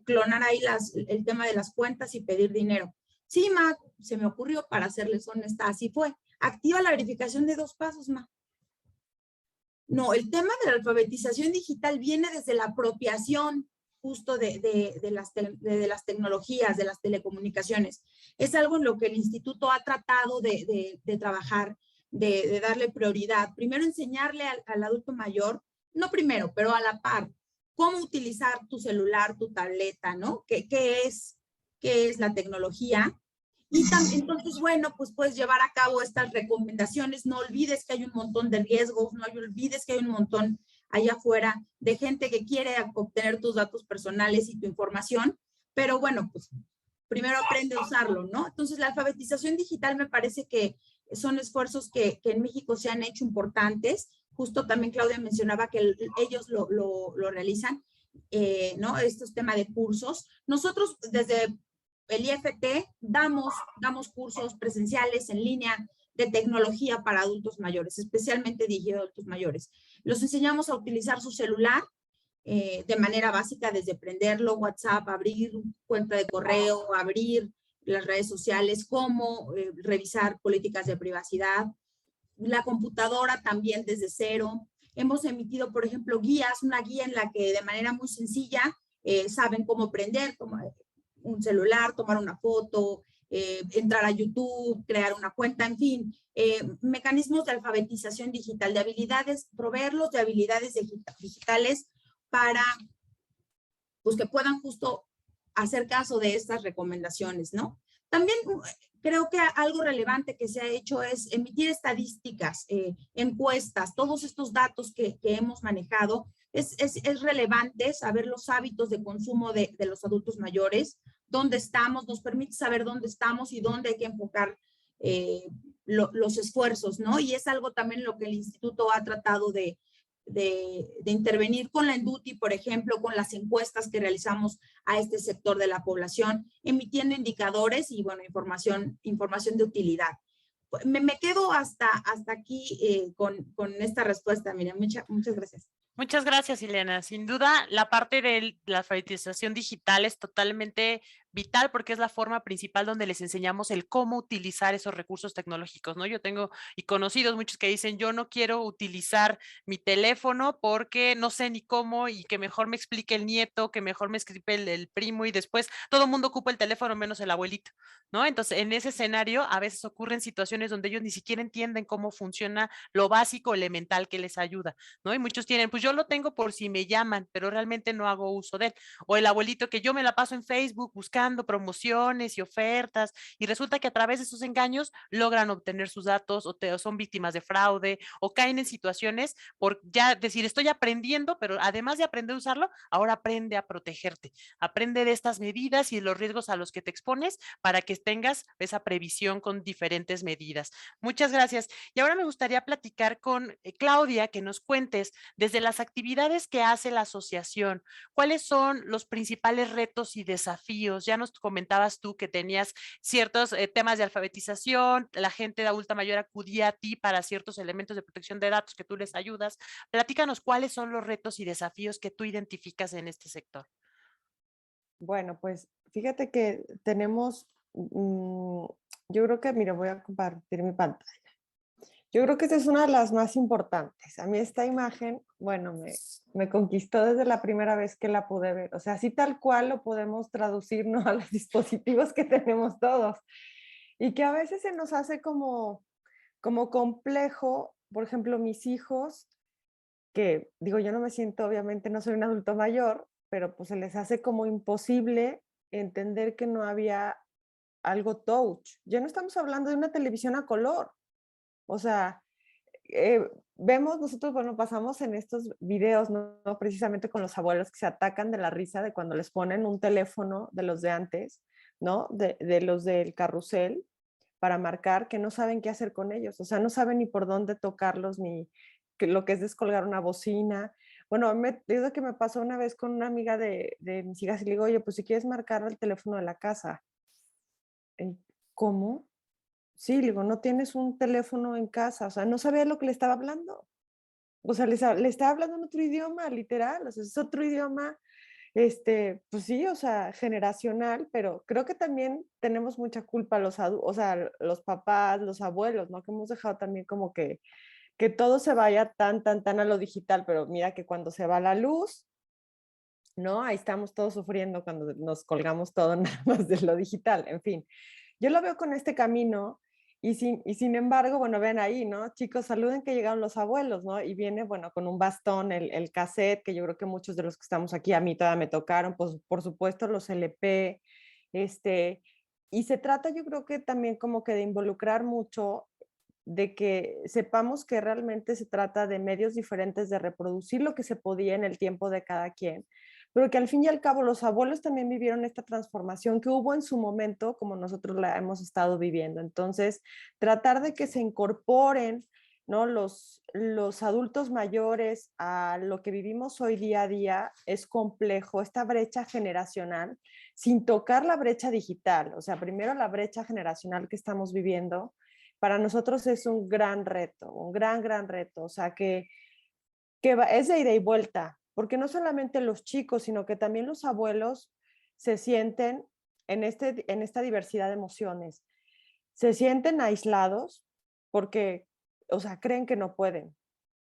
[SPEAKER 4] Clonar ahí el tema de las cuentas y pedir dinero. Sí, ma, se me ocurrió, para serles honesta, así fue. Activa la verificación de 2 pasos, ma. No, el tema de la alfabetización digital viene desde la apropiación justo de las tecnologías, de las telecomunicaciones. Es algo en lo que el instituto ha tratado de trabajar, de darle prioridad. Primero, enseñarle al adulto mayor, no primero, pero a la par, cómo utilizar tu celular, tu tableta, ¿no? ¿Qué es la tecnología? Y también, entonces, bueno, pues puedes llevar a cabo estas recomendaciones. No olvides que hay un montón de riesgos, no olvides que hay un montón allá afuera de gente que quiere obtener tus datos personales y tu información, pero bueno, pues primero aprende a usarlo, ¿no? Entonces, la alfabetización digital me parece que son esfuerzos que en México se han hecho importantes. Justo también Claudia mencionaba que ellos lo realizan, ¿no? Estos temas de cursos. Nosotros desde el IFT damos cursos presenciales en línea de tecnología para adultos mayores, especialmente dirigidos a adultos mayores. Los enseñamos a utilizar su celular de manera básica, desde prenderlo, WhatsApp, abrir cuenta de correo, abrir las redes sociales, cómo revisar políticas de privacidad. La computadora también desde cero. Hemos emitido, por ejemplo, una guía en la que de manera muy sencilla saben cómo prender un celular, tomar una foto, entrar a YouTube, crear una cuenta, en fin, mecanismos de alfabetización digital, de habilidades, proveerlos de habilidades digitales para pues, que puedan justo hacer caso de estas recomendaciones, ¿no? También creo que algo relevante que se ha hecho es emitir estadísticas, encuestas, todos estos datos que hemos manejado. Es relevante saber los hábitos de consumo de los adultos mayores, dónde estamos, nos permite saber dónde estamos y dónde hay que enfocar los esfuerzos, ¿no? Y es algo también lo que el instituto ha tratado de intervenir con la Enduti, por ejemplo, con las encuestas que realizamos a este sector de la población, emitiendo indicadores y, bueno, información de utilidad. Me quedo hasta aquí con esta respuesta. Mira, muchas gracias.
[SPEAKER 1] Muchas gracias, Ileana. Sin duda, la parte de la alfabetización digital es totalmente vital porque es la forma principal donde les enseñamos el cómo utilizar esos recursos tecnológicos, ¿no? Yo tengo y conocidos muchos que dicen, yo no quiero utilizar mi teléfono porque no sé ni cómo y que mejor me explique el nieto, que mejor me explique el primo y después todo el mundo ocupa el teléfono menos el abuelito, ¿no? Entonces, en ese escenario a veces ocurren situaciones donde ellos ni siquiera entienden cómo funciona lo básico, elemental que les ayuda, ¿no? Y muchos tienen, pues yo lo tengo por si me llaman, pero realmente no hago uso de él. O el abuelito que yo me la paso en Facebook buscando promociones y ofertas y resulta que a través de esos engaños logran obtener sus datos o son víctimas de fraude o caen en situaciones por ya decir, estoy aprendiendo, pero además de aprender a usarlo, ahora aprende a protegerte, aprende de estas medidas y los riesgos a los que te expones para que tengas esa previsión con diferentes medidas. Muchas gracias. Y ahora me gustaría platicar con Claudia, que nos cuentes desde las actividades que hace la asociación, ¿cuáles son los principales retos y desafíos? Ya nos comentabas tú que tenías ciertos temas de alfabetización, la gente de adulta mayor acudía a ti para ciertos elementos de protección de datos que tú les ayudas. Platícanos cuáles son los retos y desafíos que tú identificas en este sector.
[SPEAKER 2] Bueno, pues fíjate que tenemos, yo creo que, mira, voy a compartir mi pantalla. Yo creo que esta es una de las más importantes. A mí esta imagen, bueno, me conquistó desde la primera vez que la pude ver. O sea, así tal cual lo podemos traducir, ¿no? A los dispositivos que tenemos todos. Y que a veces se nos hace como complejo, por ejemplo, mis hijos, que digo, yo no me siento, obviamente no soy un adulto mayor, pero pues se les hace como imposible entender que no había algo touch. Ya no estamos hablando de una televisión a color. O sea, vemos nosotros, bueno, pasamos en estos videos, ¿no? Precisamente con los abuelos que se atacan de la risa de cuando les ponen un teléfono de los de antes, ¿no? De los del carrusel para marcar, que no saben qué hacer con ellos. O sea, no saben ni por dónde tocarlos, ni lo que es descolgar una bocina. Bueno, digo que me pasó una vez con una amiga de mis hijas y le digo, oye, pues si quieres marcar el teléfono de la casa. ¿Cómo? Sí, le digo, no tienes un teléfono en casa, o sea, no sabía lo que le estaba hablando. O sea, le estaba hablando en otro idioma, literal, o sea, es otro idioma, pues sí, o sea, generacional, pero creo que también tenemos mucha culpa o sea, los papás, los abuelos, ¿no? Que hemos dejado también como que todo se vaya tan a lo digital, pero mira que cuando se va la luz, ¿no? Ahí estamos todos sufriendo cuando nos colgamos todo nada más de lo digital, en fin. Yo lo veo con este camino y sin embargo, bueno, ven ahí, ¿no? Chicos, saluden que llegaron los abuelos, ¿no? Y viene, bueno, con un bastón, el cassette, que yo creo que muchos de los que estamos aquí, a mí todavía me tocaron, pues por supuesto los LP, y se trata yo creo que también como que de involucrar mucho, de que sepamos que realmente se trata de medios diferentes de reproducir lo que se podía en el tiempo de cada quien, pero que al fin y al cabo los abuelos también vivieron esta transformación que hubo en su momento, como nosotros la hemos estado viviendo. Entonces, tratar de que se incorporen, ¿no? Los adultos mayores a lo que vivimos hoy día a día es complejo, esta brecha generacional, sin tocar la brecha digital, o sea, primero la brecha generacional que estamos viviendo, para nosotros es un gran reto, un gran reto, o sea, que es de ida y vuelta, porque no solamente los chicos, sino que también los abuelos se sienten en esta diversidad de emociones. Se sienten aislados porque, o sea, creen que no pueden,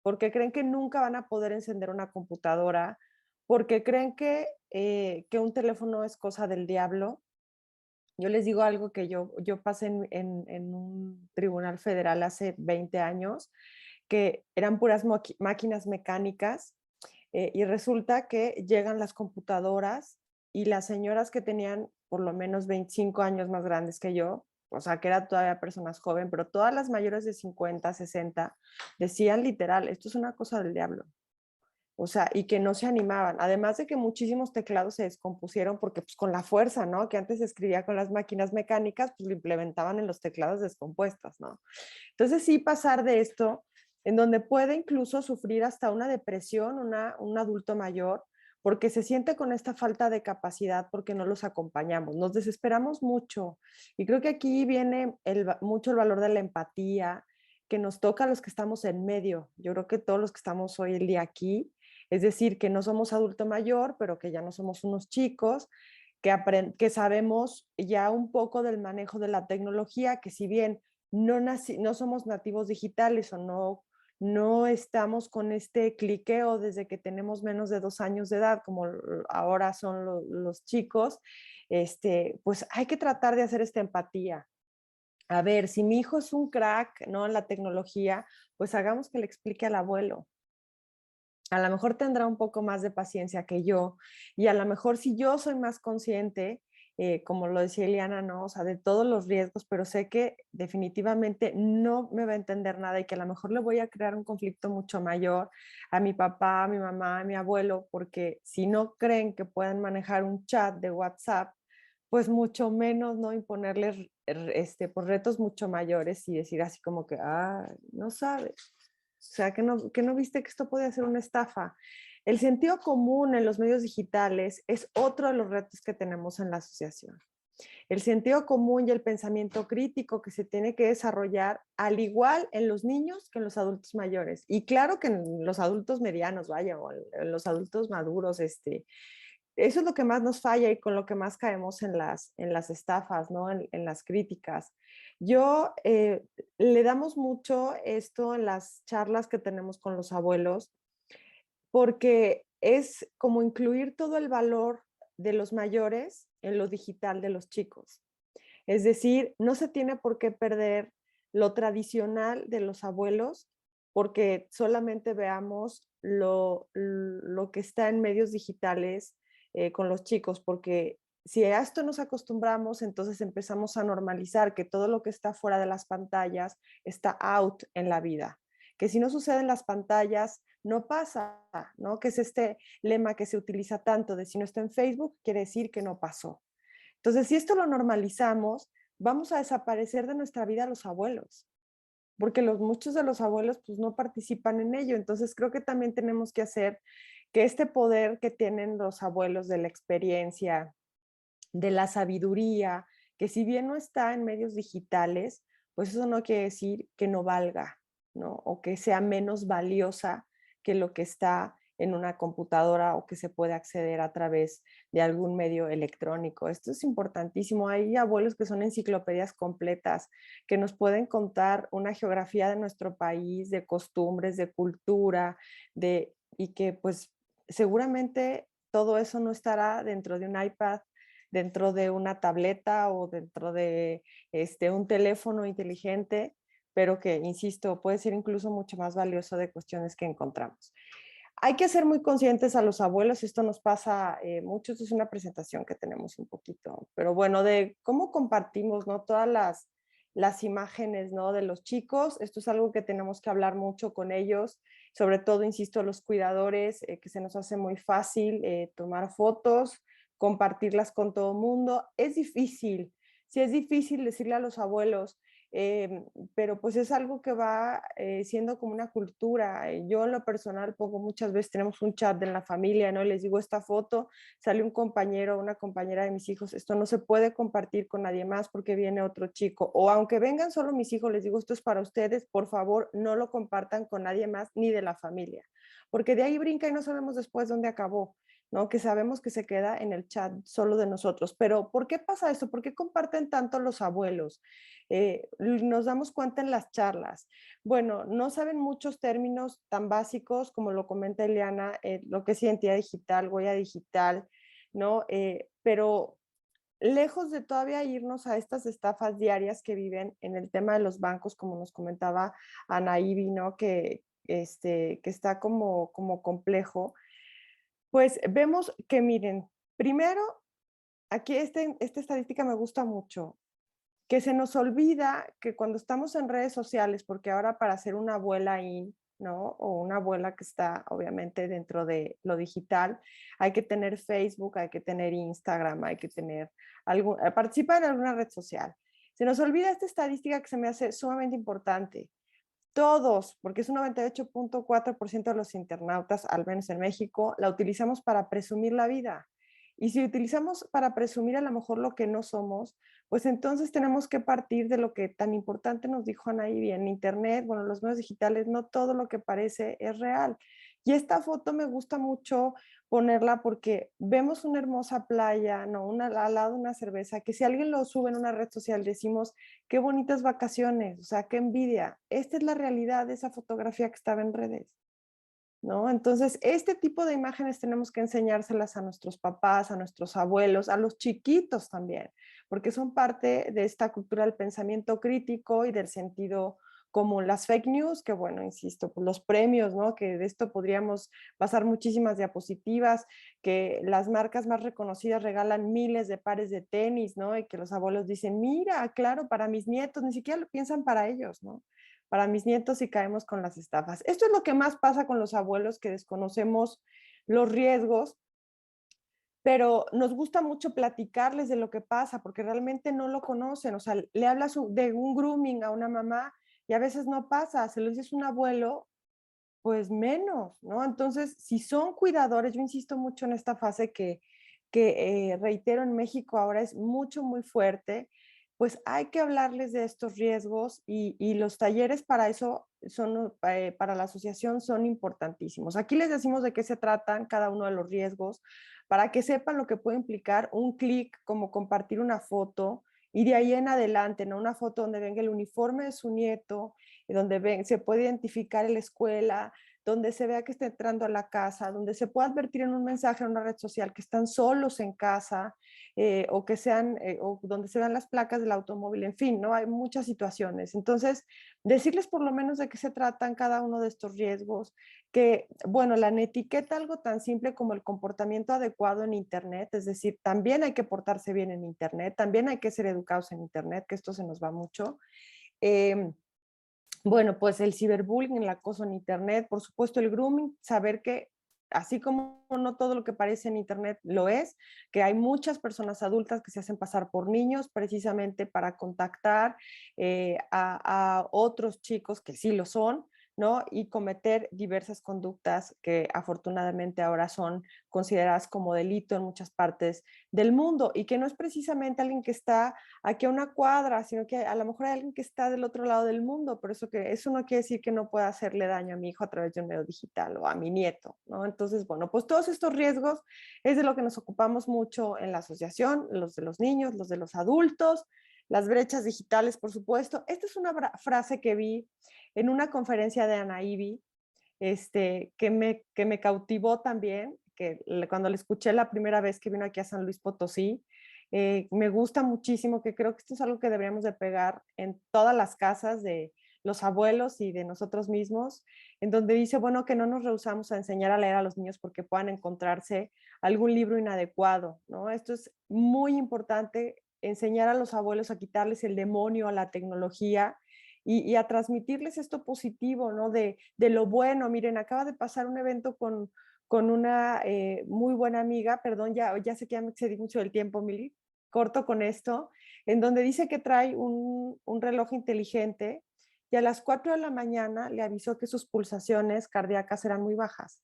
[SPEAKER 2] porque creen que nunca van a poder encender una computadora, porque creen que un teléfono es cosa del diablo. Yo les digo algo que yo pasé en un tribunal federal hace 20 años, que eran puras máquinas mecánicas, y resulta que llegan las computadoras y las señoras que tenían por lo menos 25 años más grandes que yo, o sea, que eran todavía personas jóvenes, pero todas las mayores de 50, 60, decían literal, esto es una cosa del diablo. O sea, y que no se animaban. Además de que muchísimos teclados se descompusieron porque pues con la fuerza, ¿no? Que antes se escribía con las máquinas mecánicas, pues lo implementaban en los teclados descompuestos, ¿no? Entonces sí pasar de esto, en donde puede incluso sufrir hasta una depresión, un adulto mayor, porque se siente con esta falta de capacidad porque no los acompañamos. Nos desesperamos mucho. Y creo que aquí viene mucho el valor de la empatía, que nos toca a los que estamos en medio. Yo creo que todos los que estamos hoy el día aquí, es decir, que no somos adulto mayor, pero que ya no somos unos chicos, que sabemos ya un poco del manejo de la tecnología, que si bien no somos nativos digitales o no estamos con este cliqueo desde que tenemos menos de 2 años de edad, como ahora son los chicos, pues hay que tratar de hacer esta empatía. A ver, si mi hijo es un crack, ¿no? En la tecnología, pues hagamos que le explique al abuelo. A lo mejor tendrá un poco más de paciencia que yo y a lo mejor si yo soy más consciente, como lo decía Eliana, ¿no? O sea, de todos los riesgos, pero sé que definitivamente no me va a entender nada y que a lo mejor le voy a crear un conflicto mucho mayor a mi papá, a mi mamá, a mi abuelo, porque si no creen que puedan manejar un chat de WhatsApp, pues mucho menos, ¿no? Imponerles pues retos mucho mayores y decir así como que, ah, no sabes. O sea, que no viste que esto puede ser una estafa. El sentido común en los medios digitales es otro de los retos que tenemos en la asociación. El sentido común y el pensamiento crítico que se tiene que desarrollar al igual en los niños que en los adultos mayores. Y claro que en los adultos medianos, vaya, o en los adultos maduros, eso es lo que más nos falla y con lo que más caemos en las estafas, ¿no? En las críticas. Yo le damos mucho esto en las charlas que tenemos con los abuelos, porque es como incluir todo el valor de los mayores en lo digital de los chicos. Es decir, no se tiene por qué perder lo tradicional de los abuelos porque solamente veamos lo que está en medios digitales con los chicos, porque si a esto nos acostumbramos, entonces empezamos a normalizar que todo lo que está fuera de las pantallas está out en la vida, que si no sucede en las pantallas, no pasa, ¿no? Que es este lema que se utiliza tanto de si no está en Facebook, quiere decir que no pasó. Entonces, si esto lo normalizamos, vamos a desaparecer de nuestra vida los abuelos, porque muchos de los abuelos pues no participan en ello. Entonces, creo que también tenemos que hacer que este poder que tienen los abuelos de la experiencia, de la sabiduría, que si bien no está en medios digitales, pues eso no quiere decir que no valga, ¿no? O que sea menos valiosa que lo que está en una computadora o que se puede acceder a través de algún medio electrónico. Esto es importantísimo. Hay abuelos que son enciclopedias completas, que nos pueden contar una geografía de nuestro país, de costumbres, de cultura, y que pues seguramente todo eso no estará dentro de un iPad, dentro de una tableta o dentro de un teléfono inteligente, pero que, insisto, puede ser incluso mucho más valioso de cuestiones que encontramos. Hay que ser muy conscientes a los abuelos, esto nos pasa mucho, esto es una presentación que tenemos un poquito, pero bueno, de cómo compartimos, ¿no? Todas las imágenes, ¿no? De los chicos, esto es algo que tenemos que hablar mucho con ellos, sobre todo, insisto, los cuidadores, que se nos hace muy fácil tomar fotos, compartirlas con todo el mundo. Es difícil, sí es difícil decirle a los abuelos, pero pues es algo que va siendo como una cultura. Yo en lo personal pongo muchas veces, tenemos un chat en la familia, ¿no? Y les digo, esta foto, sale un compañero o una compañera de mis hijos, esto no se puede compartir con nadie más porque viene otro chico. O aunque vengan solo mis hijos, les digo, esto es para ustedes, por favor, no lo compartan con nadie más ni de la familia. Porque de ahí brinca y no sabemos después dónde acabó, ¿no? Que sabemos que se queda en el chat solo de nosotros. Pero ¿por qué pasa esto? ¿Por qué comparten tanto los abuelos? Nos damos cuenta en las charlas. Bueno, no saben muchos términos tan básicos como lo comenta Eliana, lo que es identidad digital, huella digital, ¿no? Pero lejos de todavía irnos a estas estafas diarias que viven en el tema de los bancos, como nos comentaba Ana Ibi, ¿no? Que está como complejo, pues vemos que miren, primero, aquí esta estadística me gusta mucho, que se nos olvida que cuando estamos en redes sociales, porque ahora para ser una abuela ¿no? O una abuela que está obviamente dentro de lo digital. Hay que tener Facebook, hay que tener Instagram, hay que tener participar en alguna red social. Se nos olvida esta estadística que se me hace sumamente importante. Todos, porque es un 98.4% de los internautas, al menos en México, la utilizamos para presumir la vida. Y si utilizamos para presumir a lo mejor lo que no somos, pues entonces tenemos que partir de lo que tan importante nos dijo Anaí, en Internet, bueno, los medios digitales, no todo lo que parece es real. Y esta foto me gusta mucho ponerla porque vemos una hermosa playa, ¿no? Al lado una cerveza, que si alguien lo sube en una red social decimos, qué bonitas vacaciones, o sea, qué envidia. Esta es la realidad de esa fotografía que estaba en redes, ¿no? Entonces, este tipo de imágenes tenemos que enseñárselas a nuestros papás, a nuestros abuelos, a los chiquitos también, porque son parte de esta cultura del pensamiento crítico y del sentido común. Las fake news, que bueno, insisto, pues los premios, ¿no? Que de esto podríamos pasar muchísimas diapositivas, que las marcas más reconocidas regalan miles de pares de tenis, ¿no? Y que los abuelos dicen, mira, claro, para mis nietos, ni siquiera lo piensan para ellos, ¿no? Para mis nietos y caemos con las estafas. Esto es lo que más pasa con los abuelos, que desconocemos los riesgos, pero nos gusta mucho platicarles de lo que pasa porque realmente no lo conocen. O sea, le hablas de un grooming a una mamá y a veces no pasa, se lo dices a un abuelo, pues menos, ¿no? Entonces, si son cuidadores, yo insisto mucho en esta fase que reitero, en México ahora es mucho, muy fuerte, pues hay que hablarles de estos riesgos y los talleres para eso son, para la asociación son importantísimos. Aquí les decimos de qué se tratan cada uno de los riesgos, para que sepan lo que puede implicar un clic como compartir una foto y de ahí en adelante, ¿no? Una foto donde venga el uniforme de su nieto, donde se puede identificar en la escuela, donde se vea que está entrando a la casa, donde se pueda advertir en un mensaje en una red social que están solos en casa, o que sean, o donde se vean las placas del automóvil, en fin, ¿no? Hay muchas situaciones. Entonces, decirles por lo menos de qué se tratan cada uno de estos riesgos, que, bueno, la etiqueta algo tan simple como el comportamiento adecuado en Internet, es decir, también hay que portarse bien en Internet, también hay que ser educados en Internet, que esto se nos va mucho. Bueno, pues el ciberbullying, el acoso en Internet, por supuesto el grooming, saber que así como no todo lo que parece en Internet lo es, que hay muchas personas adultas que se hacen pasar por niños precisamente para contactar a otros chicos que sí lo son, ¿no? Y cometer diversas conductas que afortunadamente ahora son consideradas como delito en muchas partes del mundo y que no es precisamente alguien que está aquí a una cuadra, sino que a lo mejor hay alguien que está del otro lado del mundo, pero eso no quiere decir que no pueda hacerle daño a mi hijo a través de un medio digital o a mi nieto, ¿no? Entonces, bueno, pues todos estos riesgos es de lo que nos ocupamos mucho en la asociación, los de los niños, los de los adultos, las brechas digitales, por supuesto. Esta es una frase que vi en una conferencia de Anaí, que me cautivó también, que cuando le escuché la primera vez que vino aquí a San Luis Potosí, me gusta muchísimo, que creo que esto es algo que deberíamos de pegar en todas las casas de los abuelos y de nosotros mismos, en donde dice, bueno, que no nos rehusamos a enseñar a leer a los niños porque puedan encontrarse algún libro inadecuado, ¿no? Esto es muy importante, enseñar a los abuelos a quitarles el demonio a la tecnología y a transmitirles esto positivo, ¿no? De lo bueno. Miren, acaba de pasar un evento con una muy buena amiga, perdón, ya sé que ya me excedí mucho del tiempo, Mili, corto con esto, en donde dice que trae un reloj inteligente y a las 4 de la mañana le avisó que sus pulsaciones cardíacas eran muy bajas.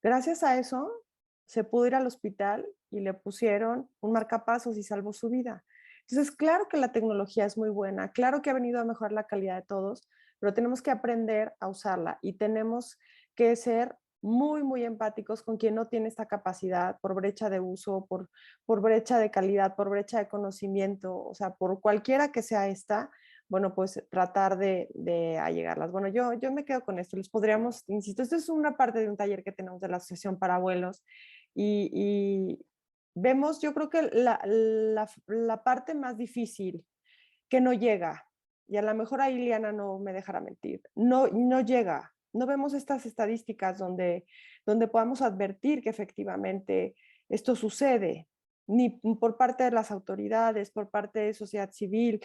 [SPEAKER 2] Gracias a eso se pudo ir al hospital y le pusieron un marcapasos y salvó su vida. Entonces, claro que la tecnología es muy buena, claro que ha venido a mejorar la calidad de todos, pero tenemos que aprender a usarla y tenemos que ser muy, muy empáticos con quien no tiene esta capacidad por brecha de uso, por brecha de calidad, por brecha de conocimiento, o sea, por cualquiera que sea esta, bueno, pues tratar de allegarlas. Bueno, yo me quedo con esto. Les podríamos, insisto, esto es una parte de un taller que tenemos de la Asociación para Abuelos y vemos, yo creo que la parte más difícil que no llega, y a lo mejor ahí Liana no me dejará mentir, no llega. No vemos estas estadísticas donde podamos advertir que efectivamente esto sucede, ni por parte de las autoridades, por parte de sociedad civil.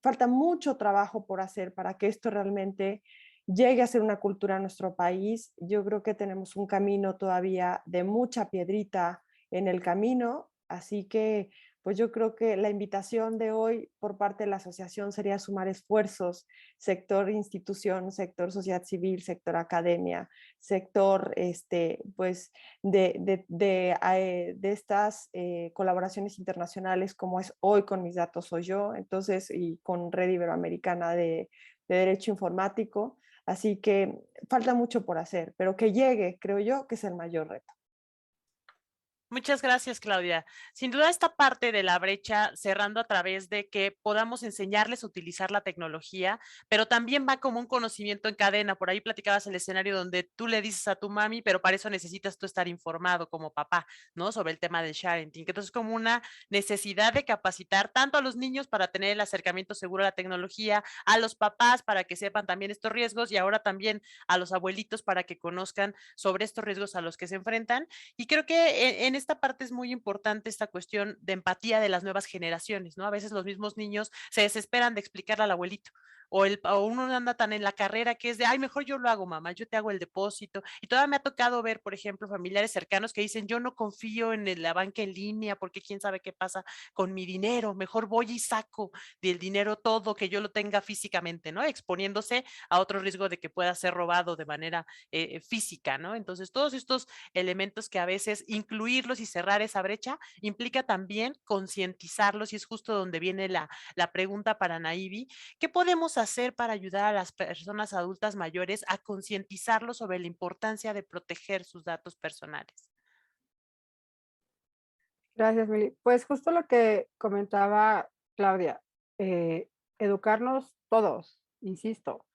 [SPEAKER 2] Falta mucho trabajo por hacer para que esto realmente llegue a ser una cultura en nuestro país. Yo creo que tenemos un camino todavía de mucha piedrita en el camino, así que pues yo creo que la invitación de hoy por parte de la asociación sería sumar esfuerzos, sector institución, sector sociedad civil, sector academia, sector pues de estas colaboraciones internacionales como es hoy con Mis Datos Soy Yo, entonces, y con Red Iberoamericana de Derecho Informático. Así que falta mucho por hacer, pero que llegue, creo yo, que es el mayor reto.
[SPEAKER 1] Muchas gracias, Claudia. Sin duda, esta parte de la brecha cerrando a través de que podamos enseñarles a utilizar la tecnología, pero también va como un conocimiento en cadena. Por ahí platicabas el escenario donde tú le dices a tu mami, pero para eso necesitas tú estar informado como papá, ¿no? Sobre el tema del sharing. Entonces, como una necesidad de capacitar tanto a los niños para tener el acercamiento seguro a la tecnología, a los papás para que sepan también estos riesgos y ahora también a los abuelitos para que conozcan sobre estos riesgos a los que se enfrentan. Y creo que en esta parte es muy importante esta cuestión de empatía de las nuevas generaciones, ¿no? A veces los mismos niños se desesperan de explicarle al abuelito. O uno anda tan en la carrera que es de, ay, mejor yo lo hago, mamá, yo te hago el depósito. Y todavía me ha tocado ver, por ejemplo, familiares cercanos que dicen, yo no confío en la banca en línea porque quién sabe qué pasa con mi dinero, mejor voy y saco del dinero todo, que yo lo tenga físicamente, ¿no? Exponiéndose a otro riesgo de que pueda ser robado de manera física, ¿no? Entonces, todos estos elementos que a veces incluirlos y cerrar esa brecha implica también concientizarlos y es justo donde viene la pregunta para Naivi. ¿Qué podemos hacer para ayudar a las personas adultas mayores a concientizarlos sobre la importancia de proteger sus datos personales?
[SPEAKER 3] Gracias, Mili. Pues justo lo que comentaba Claudia, educarnos todos, insisto,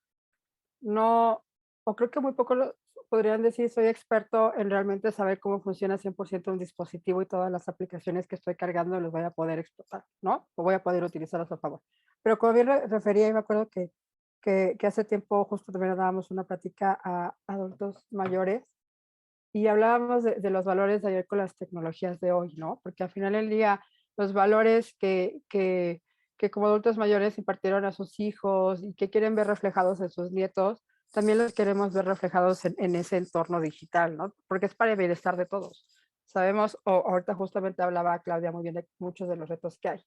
[SPEAKER 3] no, o creo que muy poco podrían decir soy experto en realmente saber cómo funciona 100% un dispositivo y todas las aplicaciones que estoy cargando los voy a poder explotar, ¿no? O voy a poder utilizar a su favor. Pero como bien refería, y me acuerdo que hace tiempo justo también dábamos una plática a adultos mayores y hablábamos de los valores de ayer con las tecnologías de hoy, ¿no? Porque al final del día, los valores que como adultos mayores impartieron a sus hijos y que quieren ver reflejados en sus nietos, también los queremos ver reflejados en ese entorno digital, ¿no? Porque es para el bienestar de todos. Sabemos, o ahorita justamente hablaba Claudia muy bien de muchos de los retos que hay.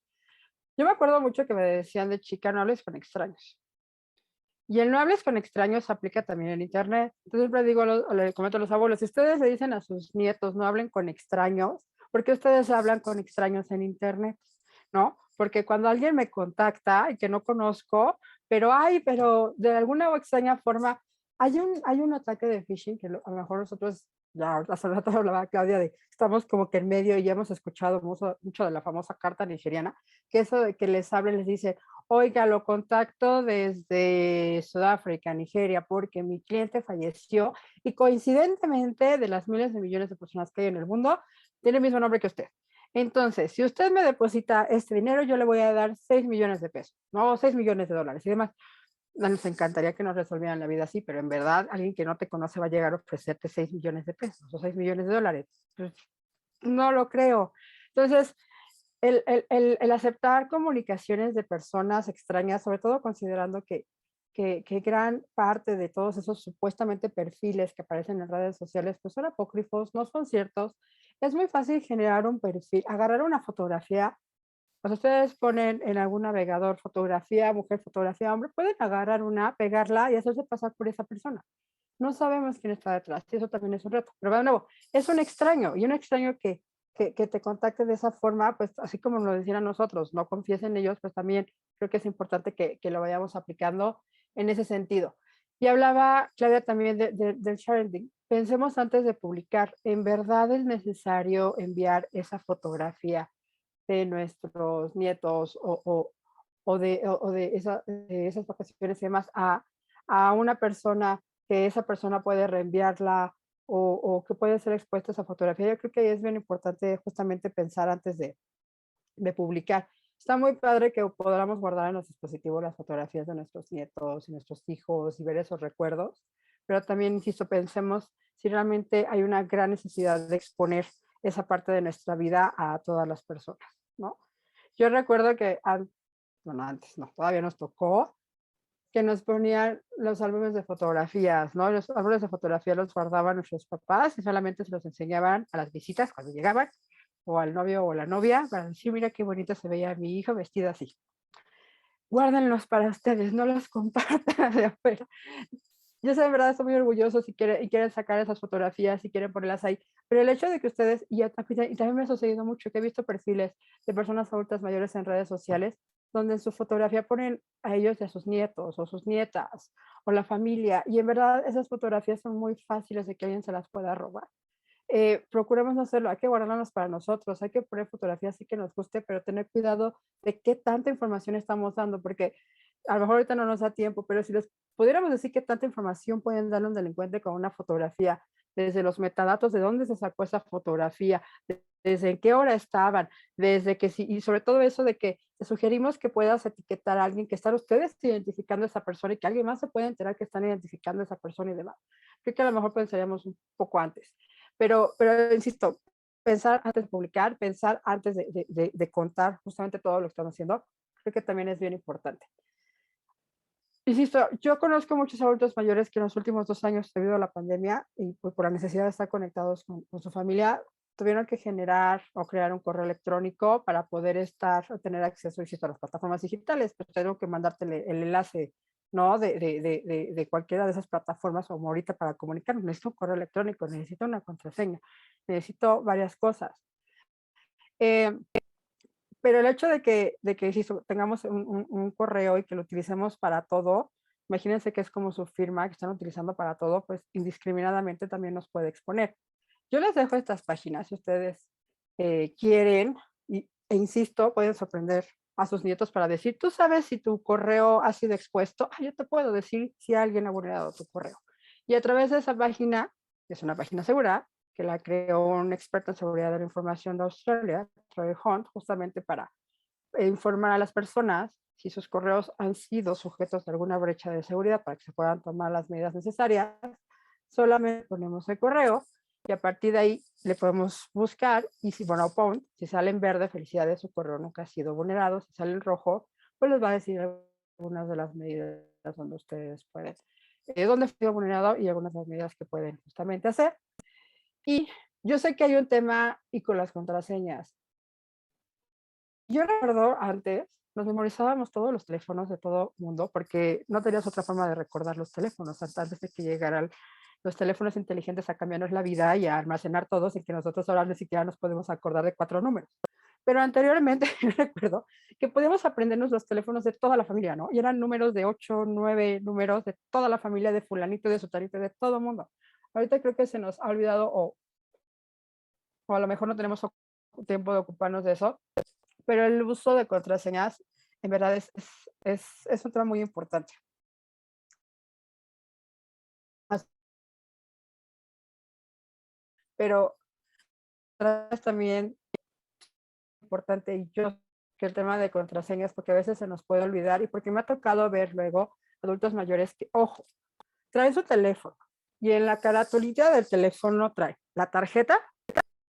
[SPEAKER 3] Yo me acuerdo mucho que me decían de chica, no hables con extraños. Y el no hables con extraños aplica también en Internet. Entonces siempre digo, le comento a los abuelos, si ustedes le dicen a sus nietos no hablen con extraños, ¿por qué ustedes hablan con extraños en Internet? ¿No? Porque cuando alguien me contacta y que no conozco, pero de alguna extraña forma, hay un ataque de phishing que a lo mejor nosotros, ya hace rato hablaba Claudia de, estamos como que en medio y ya hemos escuchado mucho de la famosa carta nigeriana, que eso de que les hablen, les dice, oiga, lo contacto desde Sudáfrica, Nigeria, porque mi cliente falleció y coincidentemente de las miles de millones de personas que hay en el mundo, tiene el mismo nombre que usted. Entonces, si usted me deposita este dinero, yo le voy a dar 6 millones de pesos, no 6 millones de dólares y demás. Nos encantaría que nos resolvieran la vida así, pero en verdad alguien que no te conoce va a llegar a ofrecerte 6 millones de pesos o 6 millones de dólares. Pues, no lo creo. Entonces, el aceptar comunicaciones de personas extrañas, sobre todo considerando que gran parte de todos esos supuestamente perfiles que aparecen en redes sociales, pues son apócrifos, no son ciertos. Es muy fácil generar un perfil, agarrar una fotografía. O sea, ustedes ponen en algún navegador fotografía, mujer, fotografía, hombre, pueden agarrar una, pegarla y hacerse pasar por esa persona. No sabemos quién está detrás y eso también es un reto. Pero de nuevo, es un extraño y un extraño que te contacte de esa forma, pues así como nos decían a nosotros, no confíes en ellos, pues también creo que es importante que lo vayamos aplicando en ese sentido. Y hablaba Claudia también del sharing. Pensemos antes de publicar, ¿en verdad es necesario enviar esa fotografía de nuestros nietos de esas vacaciones y demás a una persona que esa persona puede reenviarla o que puede ser expuesta a esa fotografía? Yo creo que ahí es bien importante justamente pensar antes de publicar. Está muy padre que podamos guardar en los dispositivos las fotografías de nuestros nietos y nuestros hijos y ver esos recuerdos, pero también, insisto, pensemos si realmente hay una gran necesidad de exponer esa parte de nuestra vida a todas las personas, ¿no? Yo recuerdo que, bueno, antes no, todavía nos tocó que nos ponían los álbumes de fotografías, ¿no? Los álbumes de fotografías los guardaban nuestros papás y solamente se los enseñaban a las visitas cuando llegaban, o al novio o la novia, para decir, mira qué bonita se veía mi hijo vestida así. Guárdenlos para ustedes, no los compartan de afuera. Yo sé, de verdad, estoy muy orgulloso si quieren sacar esas fotografías, si quieren ponerlas ahí, pero el hecho de que ustedes, y también me ha sucedido mucho, que he visto perfiles de personas adultas mayores en redes sociales, donde en su fotografía ponen a ellos y a sus nietos o sus nietas o la familia, y en verdad esas fotografías son muy fáciles de que alguien se las pueda robar. Procuremos no hacerlo, hay que guardarlas para nosotros, hay que poner fotografías así que nos guste, pero tener cuidado de qué tanta información estamos dando, porque a lo mejor ahorita no nos da tiempo, pero si les pudiéramos decir qué tanta información pueden darle un delincuente con una fotografía, desde los metadatos, de dónde se sacó esa fotografía, desde en qué hora estaban, desde que sí, y sobre todo eso de que te sugerimos que puedas etiquetar a alguien, que están ustedes identificando a esa persona y que alguien más se pueda enterar que están identificando a esa persona y demás. Creo que a lo mejor pensaríamos un poco antes. Pero insisto, pensar antes de publicar, pensar antes de contar justamente todo lo que estamos haciendo, creo que también es bien importante. Insisto, yo conozco muchos adultos mayores que en los últimos 2 años, debido a la pandemia y pues, por la necesidad de estar conectados con su familia, tuvieron que generar o crear un correo electrónico para poder tener acceso, insisto, a las plataformas digitales, pero tengo que mandarte el enlace, ¿no? De cualquiera de esas plataformas o ahorita para comunicarnos. Necesito un correo electrónico, necesito una contraseña, necesito varias cosas. Pero el hecho de que si tengamos un correo y que lo utilicemos para todo, imagínense que es como su firma que están utilizando para todo, pues indiscriminadamente también nos puede exponer. Yo les dejo estas páginas si ustedes quieren, e insisto, pueden sorprender a sus nietos para decir, tú sabes si tu correo ha sido expuesto, yo te puedo decir si alguien ha vulnerado tu correo. Y a través de esa página, que es una página segura, que la creó un experto en seguridad de la información de Australia, Troy Hunt, justamente para informar a las personas si sus correos han sido sujetos a alguna brecha de seguridad para que se puedan tomar las medidas necesarias. Solamente ponemos el correo y a partir de ahí le podemos buscar y si, bueno, si sale en verde, felicidades, su correo nunca ha sido vulnerado. Si sale en rojo, pues les va a decir algunas de las medidas donde ustedes pueden, donde fue vulnerado y algunas de las medidas que pueden justamente hacer. Y yo sé que hay un tema y con las contraseñas. Yo recuerdo antes, nos memorizábamos todos los teléfonos de todo mundo porque no tenías otra forma de recordar los teléfonos antes de que llegaran los teléfonos inteligentes a cambiarnos la vida y a almacenar todos y que nosotros ahora ni siquiera nos podemos acordar de 4 números. Pero anteriormente recuerdo que podíamos aprendernos los teléfonos de toda la familia, ¿no? Y eran números de 8, 9 números de toda la familia, de fulanito, de sutanito, de todo el mundo. Ahorita creo que se nos ha olvidado o a lo mejor no tenemos tiempo de ocuparnos de eso, pero el uso de contraseñas en verdad es un tema muy importante. Pero es también importante y yo que el tema de contraseñas, porque a veces se nos puede olvidar y porque me ha tocado ver luego adultos mayores que, ojo, traen su teléfono y en la caratulita del teléfono trae la tarjeta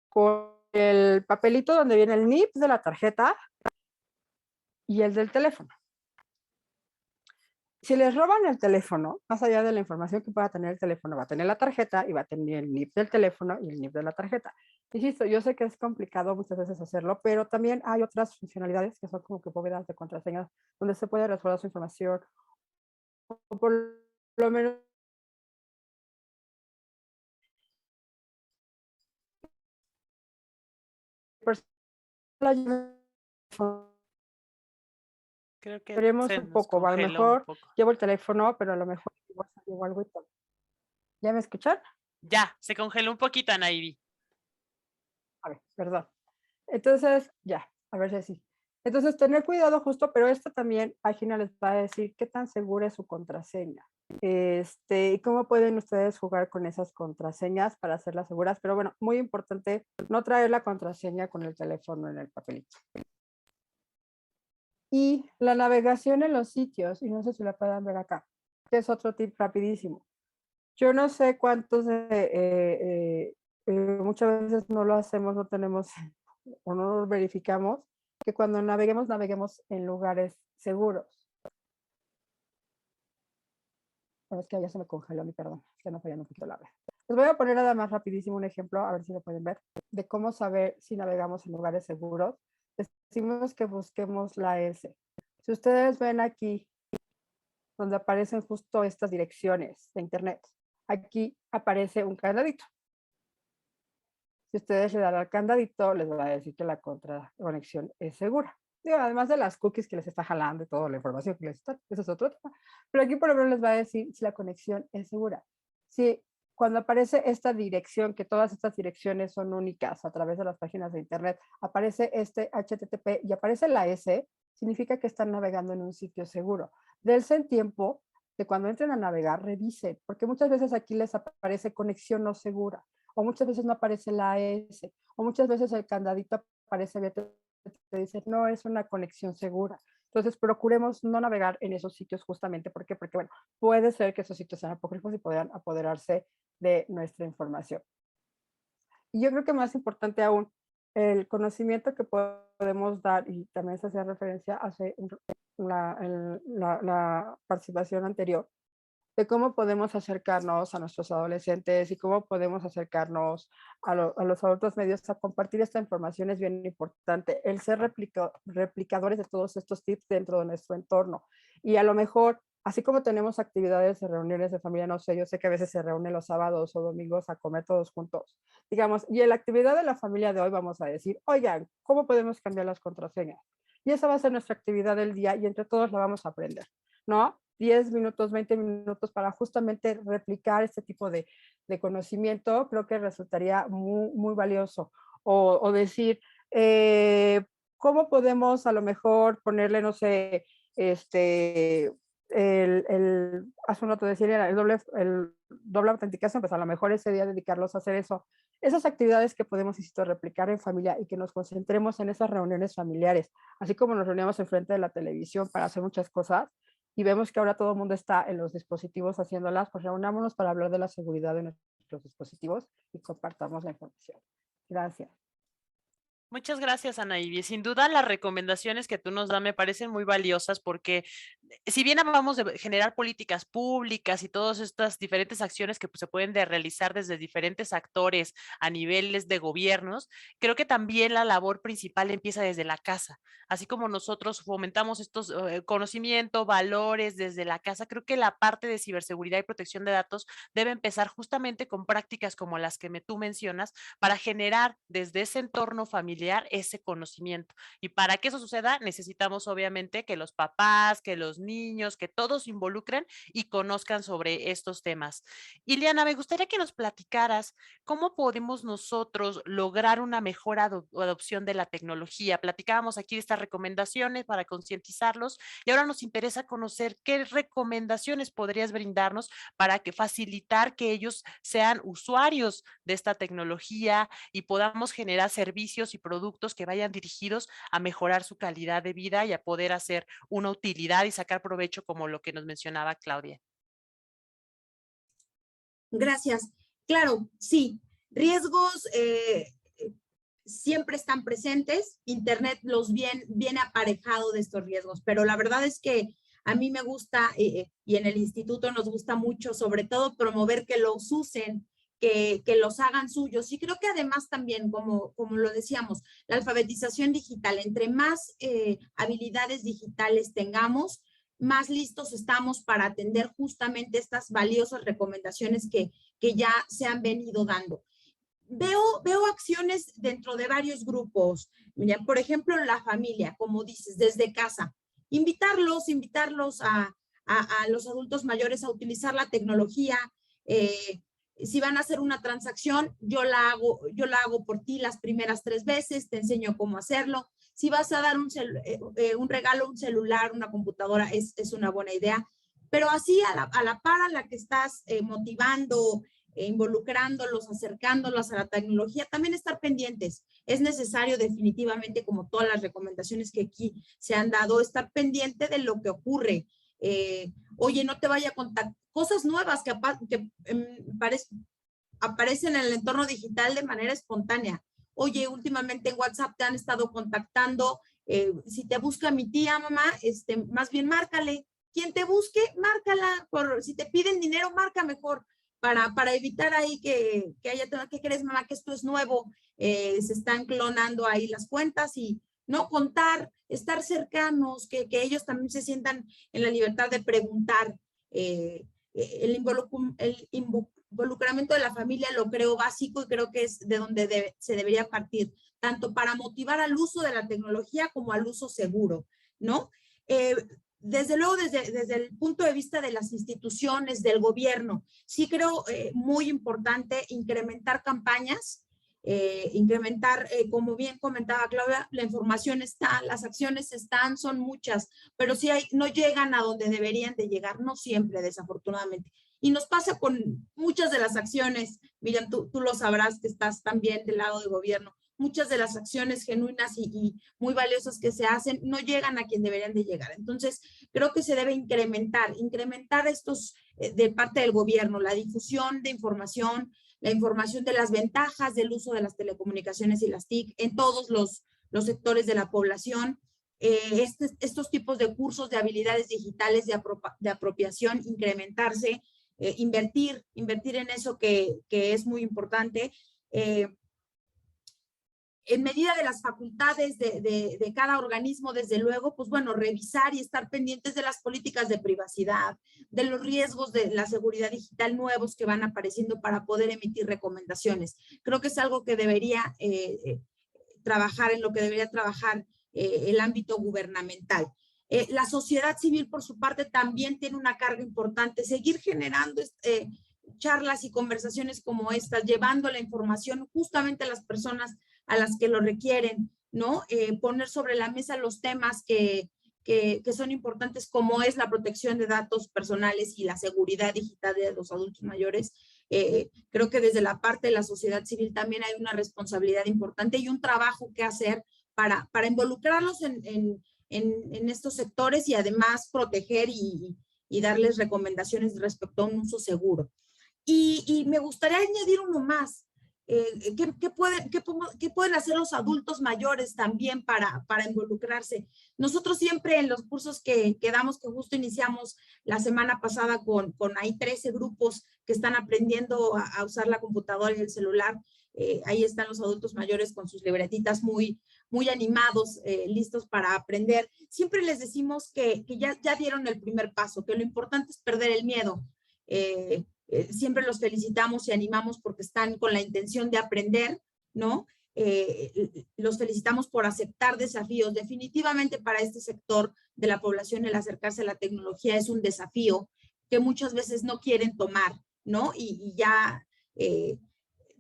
[SPEAKER 3] con el papelito donde viene el NIP de la tarjeta y el del teléfono. Si les roban el teléfono, más allá de la información que pueda tener el teléfono, va a tener la tarjeta y va a tener el NIP del teléfono y el NIP de la tarjeta. Insisto, yo sé que es complicado muchas veces hacerlo, pero también hay otras funcionalidades que son como que bóvedas de contraseñas donde se puede resguardar su información o por lo menos
[SPEAKER 1] Creo que
[SPEAKER 3] veremos
[SPEAKER 1] se
[SPEAKER 3] un
[SPEAKER 1] nos
[SPEAKER 3] poco, a lo
[SPEAKER 1] congeló un
[SPEAKER 3] mejor
[SPEAKER 1] poco.
[SPEAKER 3] llevo el teléfono, pero a lo mejor llevo algo y todo. ¿Ya me escuchan?
[SPEAKER 1] Ya, se congeló un poquito, Ana Ivy.
[SPEAKER 3] A ver, perdón. Entonces, ya, a ver si así. Entonces, tener cuidado justo, pero esta también página les va a decir qué tan segura es su contraseña. Y cómo pueden ustedes jugar con esas contraseñas para hacerlas seguras. Pero bueno, muy importante no traer la contraseña con el teléfono en el papelito. Y la navegación en los sitios, y no sé si la puedan ver acá, que es otro tip rapidísimo. Yo no sé cuántos, muchas veces no lo hacemos, no tenemos o no lo verificamos, que cuando naveguemos en lugares seguros. Bueno, es que ya se me congeló mi perdón, es que no fallando un poquito la red. Les voy a poner nada más rapidísimo un ejemplo, a ver si lo pueden ver, de cómo saber si navegamos en lugares seguros. Decimos que busquemos la S. Si ustedes ven aquí, donde aparecen justo estas direcciones de internet, aquí aparece un candadito. Si ustedes le dan al candadito, les va a decir que la conexión es segura. Digo, además de las cookies que les está jalando y toda la información que les está, eso es otro tema. Pero aquí por lo menos les va a decir si la conexión es segura. Si cuando aparece esta dirección, que todas estas direcciones son únicas a través de las páginas de internet, aparece este HTTP y aparece la S, significa que están navegando en un sitio seguro. Dense el tiempo de cuando entren a navegar, revisen, porque muchas veces aquí les aparece conexión no segura, o muchas veces no aparece la S, o muchas veces el candadito aparece abierto, te dice, no es una conexión segura. Entonces, procuremos no navegar en esos sitios justamente. ¿Por qué? Porque, bueno, puede ser que esos sitios sean apócrifos y puedan apoderarse de nuestra información. Y yo creo que más importante aún, el conocimiento que podemos dar, y también se hacía referencia hace la participación anterior, de cómo podemos acercarnos a nuestros adolescentes y cómo podemos acercarnos a los adultos medios a compartir esta información es bien importante. El ser replicadores de todos estos tips dentro de nuestro entorno. Y a lo mejor, así como tenemos actividades de reuniones de familia, no sé, yo sé que a veces se reúnen los sábados o domingos a comer todos juntos. Digamos, y en la actividad de la familia de hoy vamos a decir, oigan, ¿cómo podemos cambiar las contraseñas? Y esa va a ser nuestra actividad del día y entre todos la vamos a aprender, ¿no? 10 minutos, 20 minutos para justamente replicar este tipo de conocimiento, creo que resultaría muy, muy valioso. O decir, ¿cómo podemos a lo mejor ponerle, no sé, hace un rato decía, el doble autenticación, pues a lo mejor ese día dedicarlos a hacer eso. Esas actividades que podemos, insisto, replicar en familia y que nos concentremos en esas reuniones familiares, así como nos reuníamos enfrente de la televisión para hacer muchas cosas, y vemos que ahora todo el mundo está en los dispositivos haciéndolas, pues reunámonos para hablar de la seguridad de nuestros dispositivos y compartamos la información. Gracias.
[SPEAKER 1] Muchas gracias, Ana Ivy. Sin duda, las recomendaciones que tú nos das me parecen muy valiosas porque si bien hablamos de generar políticas públicas y todas estas diferentes acciones que pues, se pueden realizar desde diferentes actores a niveles de gobiernos, creo que también la labor principal empieza desde la casa. Así como nosotros fomentamos estos conocimiento, valores desde la casa, creo que la parte de ciberseguridad y protección de datos debe empezar justamente con prácticas como las que tú mencionas para generar desde ese entorno familiar ese conocimiento. Y para que eso suceda, necesitamos obviamente que los papás, que los niños, que todos se involucren y conozcan sobre estos temas. Ileana, me gustaría que nos platicaras cómo podemos nosotros lograr una mejor adopción de la tecnología. Platicábamos aquí de estas recomendaciones para concientizarlos y ahora nos interesa conocer qué recomendaciones podrías brindarnos para que facilitar que ellos sean usuarios de esta tecnología y podamos generar servicios y productos que vayan dirigidos a mejorar su calidad de vida y a poder hacer una utilidad y sacar provecho como lo que nos mencionaba Claudia.
[SPEAKER 4] Gracias. Claro, sí. Riesgos siempre están presentes. Internet los viene aparejado de estos riesgos, pero la verdad es que a mí me gusta y en el instituto nos gusta mucho, sobre todo promover que los usen, que los hagan suyos. Y creo que además también, como lo decíamos, la alfabetización digital, entre más habilidades digitales tengamos, más listos estamos para atender justamente estas valiosas recomendaciones que ya se han venido dando. Veo acciones dentro de varios grupos. Mira, por ejemplo, la familia, como dices, desde casa. Invitarlos a los adultos mayores a utilizar la tecnología. Si van a hacer una transacción, yo la hago por ti las primeras 3 veces, te enseño cómo hacerlo. Si vas a dar un regalo, un celular, una computadora, es una buena idea. Pero así a la par a la que estás motivando, involucrándolos, acercándolos a la tecnología, también estar pendientes. Es necesario definitivamente, como todas las recomendaciones que aquí se han dado, estar pendiente de lo que ocurre. Oye, no te vaya a contar cosas nuevas que aparecen en el entorno digital de manera espontánea. Oye, últimamente en WhatsApp te han estado contactando, si te busca mi tía, mamá, más bien márcale. quien te busque, márcala, si te piden dinero, marca mejor, para evitar ahí que haya, ¿qué crees, mamá? Que esto es nuevo, se están clonando ahí las cuentas y no contar, estar cercanos, que ellos también se sientan en la libertad de preguntar. El involucramiento de la familia lo creo básico y creo que es de donde se debería partir, tanto para motivar al uso de la tecnología como al uso seguro, ¿no? Desde luego, desde el punto de vista de las instituciones, del gobierno, sí creo muy importante incrementar campañas, como bien comentaba Claudia, la información está, las acciones están, son muchas, pero sí no llegan a donde deberían de llegar, no siempre, desafortunadamente. Y nos pasa con muchas de las acciones, Miriam, tú lo sabrás que estás también del lado del gobierno, muchas de las acciones genuinas y muy valiosas que se hacen no llegan a quien deberían de llegar. Entonces, creo que se debe incrementar estos de parte del gobierno, la difusión de información, la información de las ventajas del uso de las telecomunicaciones y las TIC en todos los sectores de la población. Estos tipos de cursos de habilidades digitales de apropiación, incrementarse, invertir en eso que es muy importante. En medida de las facultades de cada organismo, desde luego, pues bueno, revisar y estar pendientes de las políticas de privacidad, de los riesgos de la seguridad digital nuevos que van apareciendo para poder emitir recomendaciones. Creo que es algo que debería trabajar, en lo que debería trabajar el ámbito gubernamental. La sociedad civil, por su parte, también tiene una carga importante. Seguir generando charlas y conversaciones como estas, llevando la información justamente a las personas a las que lo requieren, ¿no? Poner sobre la mesa los temas que son importantes, como es la protección de datos personales y la seguridad digital de los adultos mayores. Creo que desde la parte de la sociedad civil también hay una responsabilidad importante y un trabajo que hacer para involucrarlos en estos sectores y además proteger y darles recomendaciones respecto a un uso seguro. Y me gustaría añadir uno más. ¿Qué pueden hacer los adultos mayores también para involucrarse? Nosotros siempre en los cursos que damos, que justo iniciamos la semana pasada con ahí 13 grupos que están aprendiendo a usar la computadora y el celular, ahí están los adultos mayores con sus libretitas muy animados, listos para aprender. Siempre les decimos que ya dieron el primer paso, que lo importante es perder el miedo. Siempre los felicitamos y animamos porque están con la intención de aprender, ¿no? Los felicitamos por aceptar desafíos. Definitivamente para este sector de la población el acercarse a la tecnología es un desafío que muchas veces no quieren tomar, ¿no? Y ya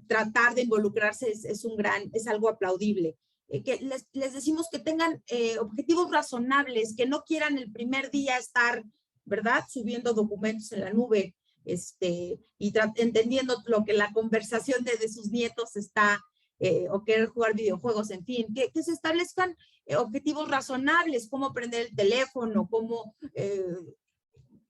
[SPEAKER 4] tratar de involucrarse es algo aplaudible. Que les decimos que tengan objetivos razonables, que no quieran el primer día estar, ¿verdad?, subiendo documentos en la nube, y entendiendo lo que la conversación de sus nietos está, o querer jugar videojuegos, en fin, que se establezcan objetivos razonables, cómo prender el teléfono, cómo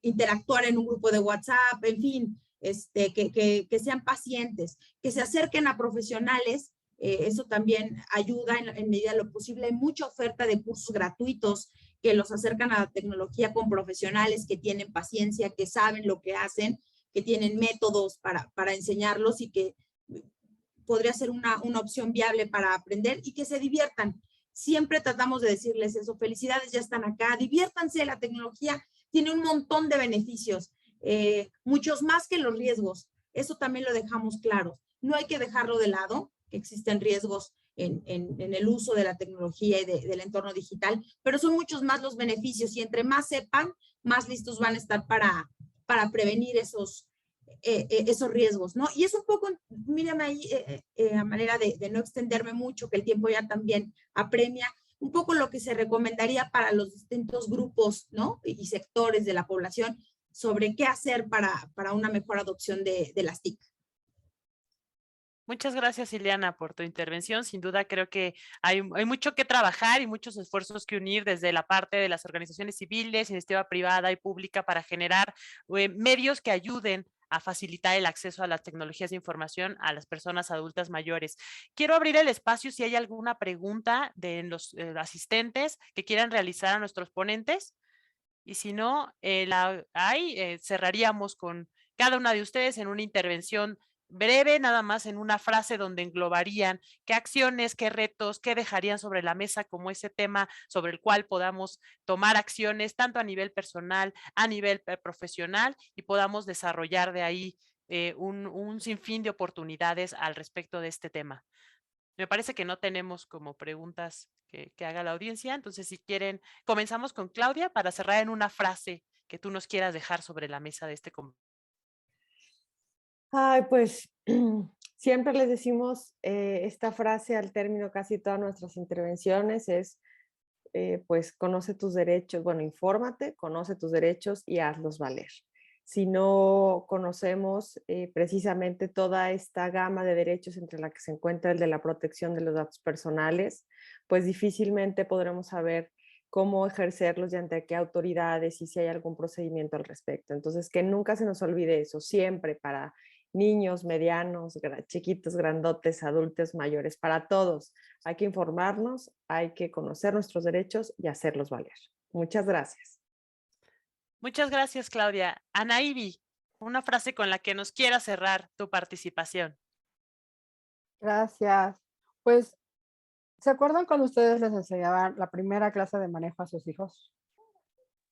[SPEAKER 4] interactuar en un grupo de WhatsApp, en fin, que sean pacientes, que se acerquen a profesionales. Eso también ayuda en medida de lo posible. Hay mucha oferta de cursos gratuitos que los acercan a la tecnología con profesionales que tienen paciencia, que saben lo que hacen, que tienen métodos para enseñarlos y que podría ser una opción viable para aprender y que se diviertan. Siempre tratamos de decirles eso. Felicidades, ya están acá. Diviértanse, la tecnología tiene un montón de beneficios, muchos más que los riesgos. Eso también lo dejamos claro. No hay que dejarlo de lado, que existen riesgos en el uso de la tecnología y del entorno digital, pero son muchos más los beneficios y entre más sepan, más listos van a estar para prevenir esos riesgos, ¿no? Y es un poco, mírame ahí, a manera de no extenderme mucho, que el tiempo ya también apremia, un poco lo que se recomendaría para los distintos grupos, ¿no?, y sectores de la población sobre qué hacer para una mejor adopción de las TIC.
[SPEAKER 1] Muchas gracias, Ileana, por tu intervención. Sin duda, creo que hay mucho que trabajar y muchos esfuerzos que unir desde la parte de las organizaciones civiles, iniciativa privada y pública para generar medios que ayuden a facilitar el acceso a las tecnologías de información a las personas adultas mayores. Quiero abrir el espacio si hay alguna pregunta de los asistentes que quieran realizar a nuestros ponentes. Y si no, cerraríamos con cada una de ustedes en una intervención breve, nada más en una frase donde englobarían qué acciones, qué retos, qué dejarían sobre la mesa como ese tema sobre el cual podamos tomar acciones tanto a nivel personal, a nivel profesional y podamos desarrollar de ahí un sinfín de oportunidades al respecto de este tema. Me parece que no tenemos como preguntas que haga la audiencia, entonces si quieren, comenzamos con Claudia para cerrar en una frase que tú nos quieras dejar sobre la mesa de este conversatorio.
[SPEAKER 2] Ay, pues siempre les decimos esta frase al término casi todas nuestras intervenciones, es pues conoce tus derechos, bueno, infórmate, conoce tus derechos y hazlos valer. Si no conocemos precisamente toda esta gama de derechos entre la que se encuentra el de la protección de los datos personales, pues difícilmente podremos saber cómo ejercerlos y ante qué autoridades y si hay algún procedimiento al respecto. Entonces, que nunca se nos olvide eso, siempre para niños, medianos, chiquitos, grandotes, adultos, mayores, para todos. Hay que informarnos, hay que conocer nuestros derechos y hacerlos valer. Muchas gracias.
[SPEAKER 1] Muchas gracias, Claudia. Anaíbi, una frase con la que nos quiera cerrar tu participación.
[SPEAKER 3] Gracias. Pues, ¿se acuerdan cuando ustedes les enseñaban la primera clase de manejo a sus hijos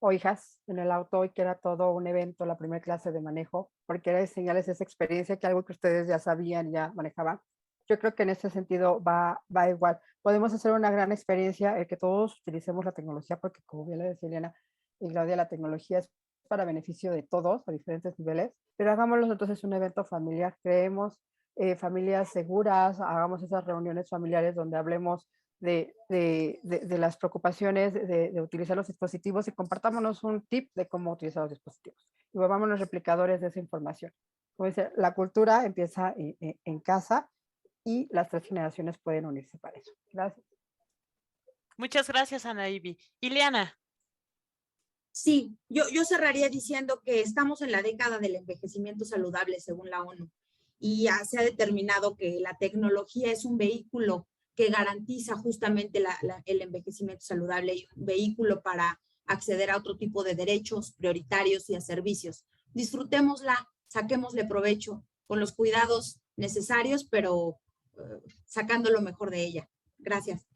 [SPEAKER 3] o hijas en el auto y que era todo un evento, la primera clase de manejo, porque era enseñarles esa experiencia que algo que ustedes ya sabían, ya manejaban? Yo creo que en ese sentido va igual. Podemos hacer una gran experiencia el que todos utilicemos la tecnología, porque como bien le decía Eliana y Claudia, la tecnología es para beneficio de todos a diferentes niveles, pero hagámoslo entonces un evento familiar, creemos familias seguras, hagamos esas reuniones familiares donde hablemos de las preocupaciones de utilizar los dispositivos y compartámonos un tip de cómo utilizar los dispositivos. Y volvámonos replicadores de esa información. Como dice, la cultura empieza en casa y las 3 generaciones pueden unirse para eso. Gracias.
[SPEAKER 1] Muchas gracias, Anaíbi. Ileana.
[SPEAKER 4] Sí, yo cerraría diciendo que estamos en la década del envejecimiento saludable, según la ONU, y ya se ha determinado que la tecnología es un vehículo que garantiza justamente el envejecimiento saludable y un vehículo para acceder a otro tipo de derechos prioritarios y a servicios. Disfrutémosla, saquémosle provecho con los cuidados necesarios, pero sacando lo mejor de ella. Gracias.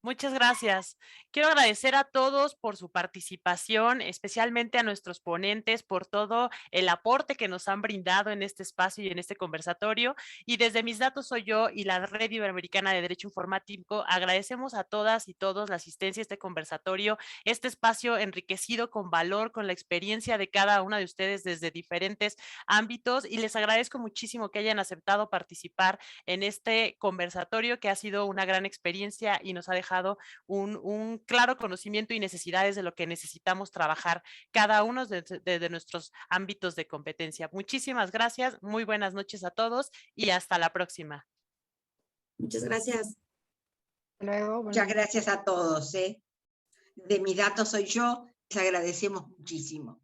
[SPEAKER 1] Muchas gracias. Quiero agradecer a todos por su participación, especialmente a nuestros ponentes por todo el aporte que nos han brindado en este espacio y en este conversatorio. Y desde Mis Datos Soy Yo y la Red Iberoamericana de Derecho Informático, agradecemos a todas y todos la asistencia a este conversatorio, este espacio enriquecido con valor, con la experiencia de cada una de ustedes desde diferentes ámbitos. Y les agradezco muchísimo que hayan aceptado participar en este conversatorio, que ha sido una gran experiencia y nos ha dejado un claro conocimiento y necesidades de lo que necesitamos trabajar cada uno de nuestros ámbitos de competencia. Muchísimas gracias, muy buenas noches a todos y hasta la próxima.
[SPEAKER 4] Muchas gracias.
[SPEAKER 3] Luego,
[SPEAKER 5] Muchas gracias a todos. De Mis Datos Soy Yo, les agradecemos muchísimo.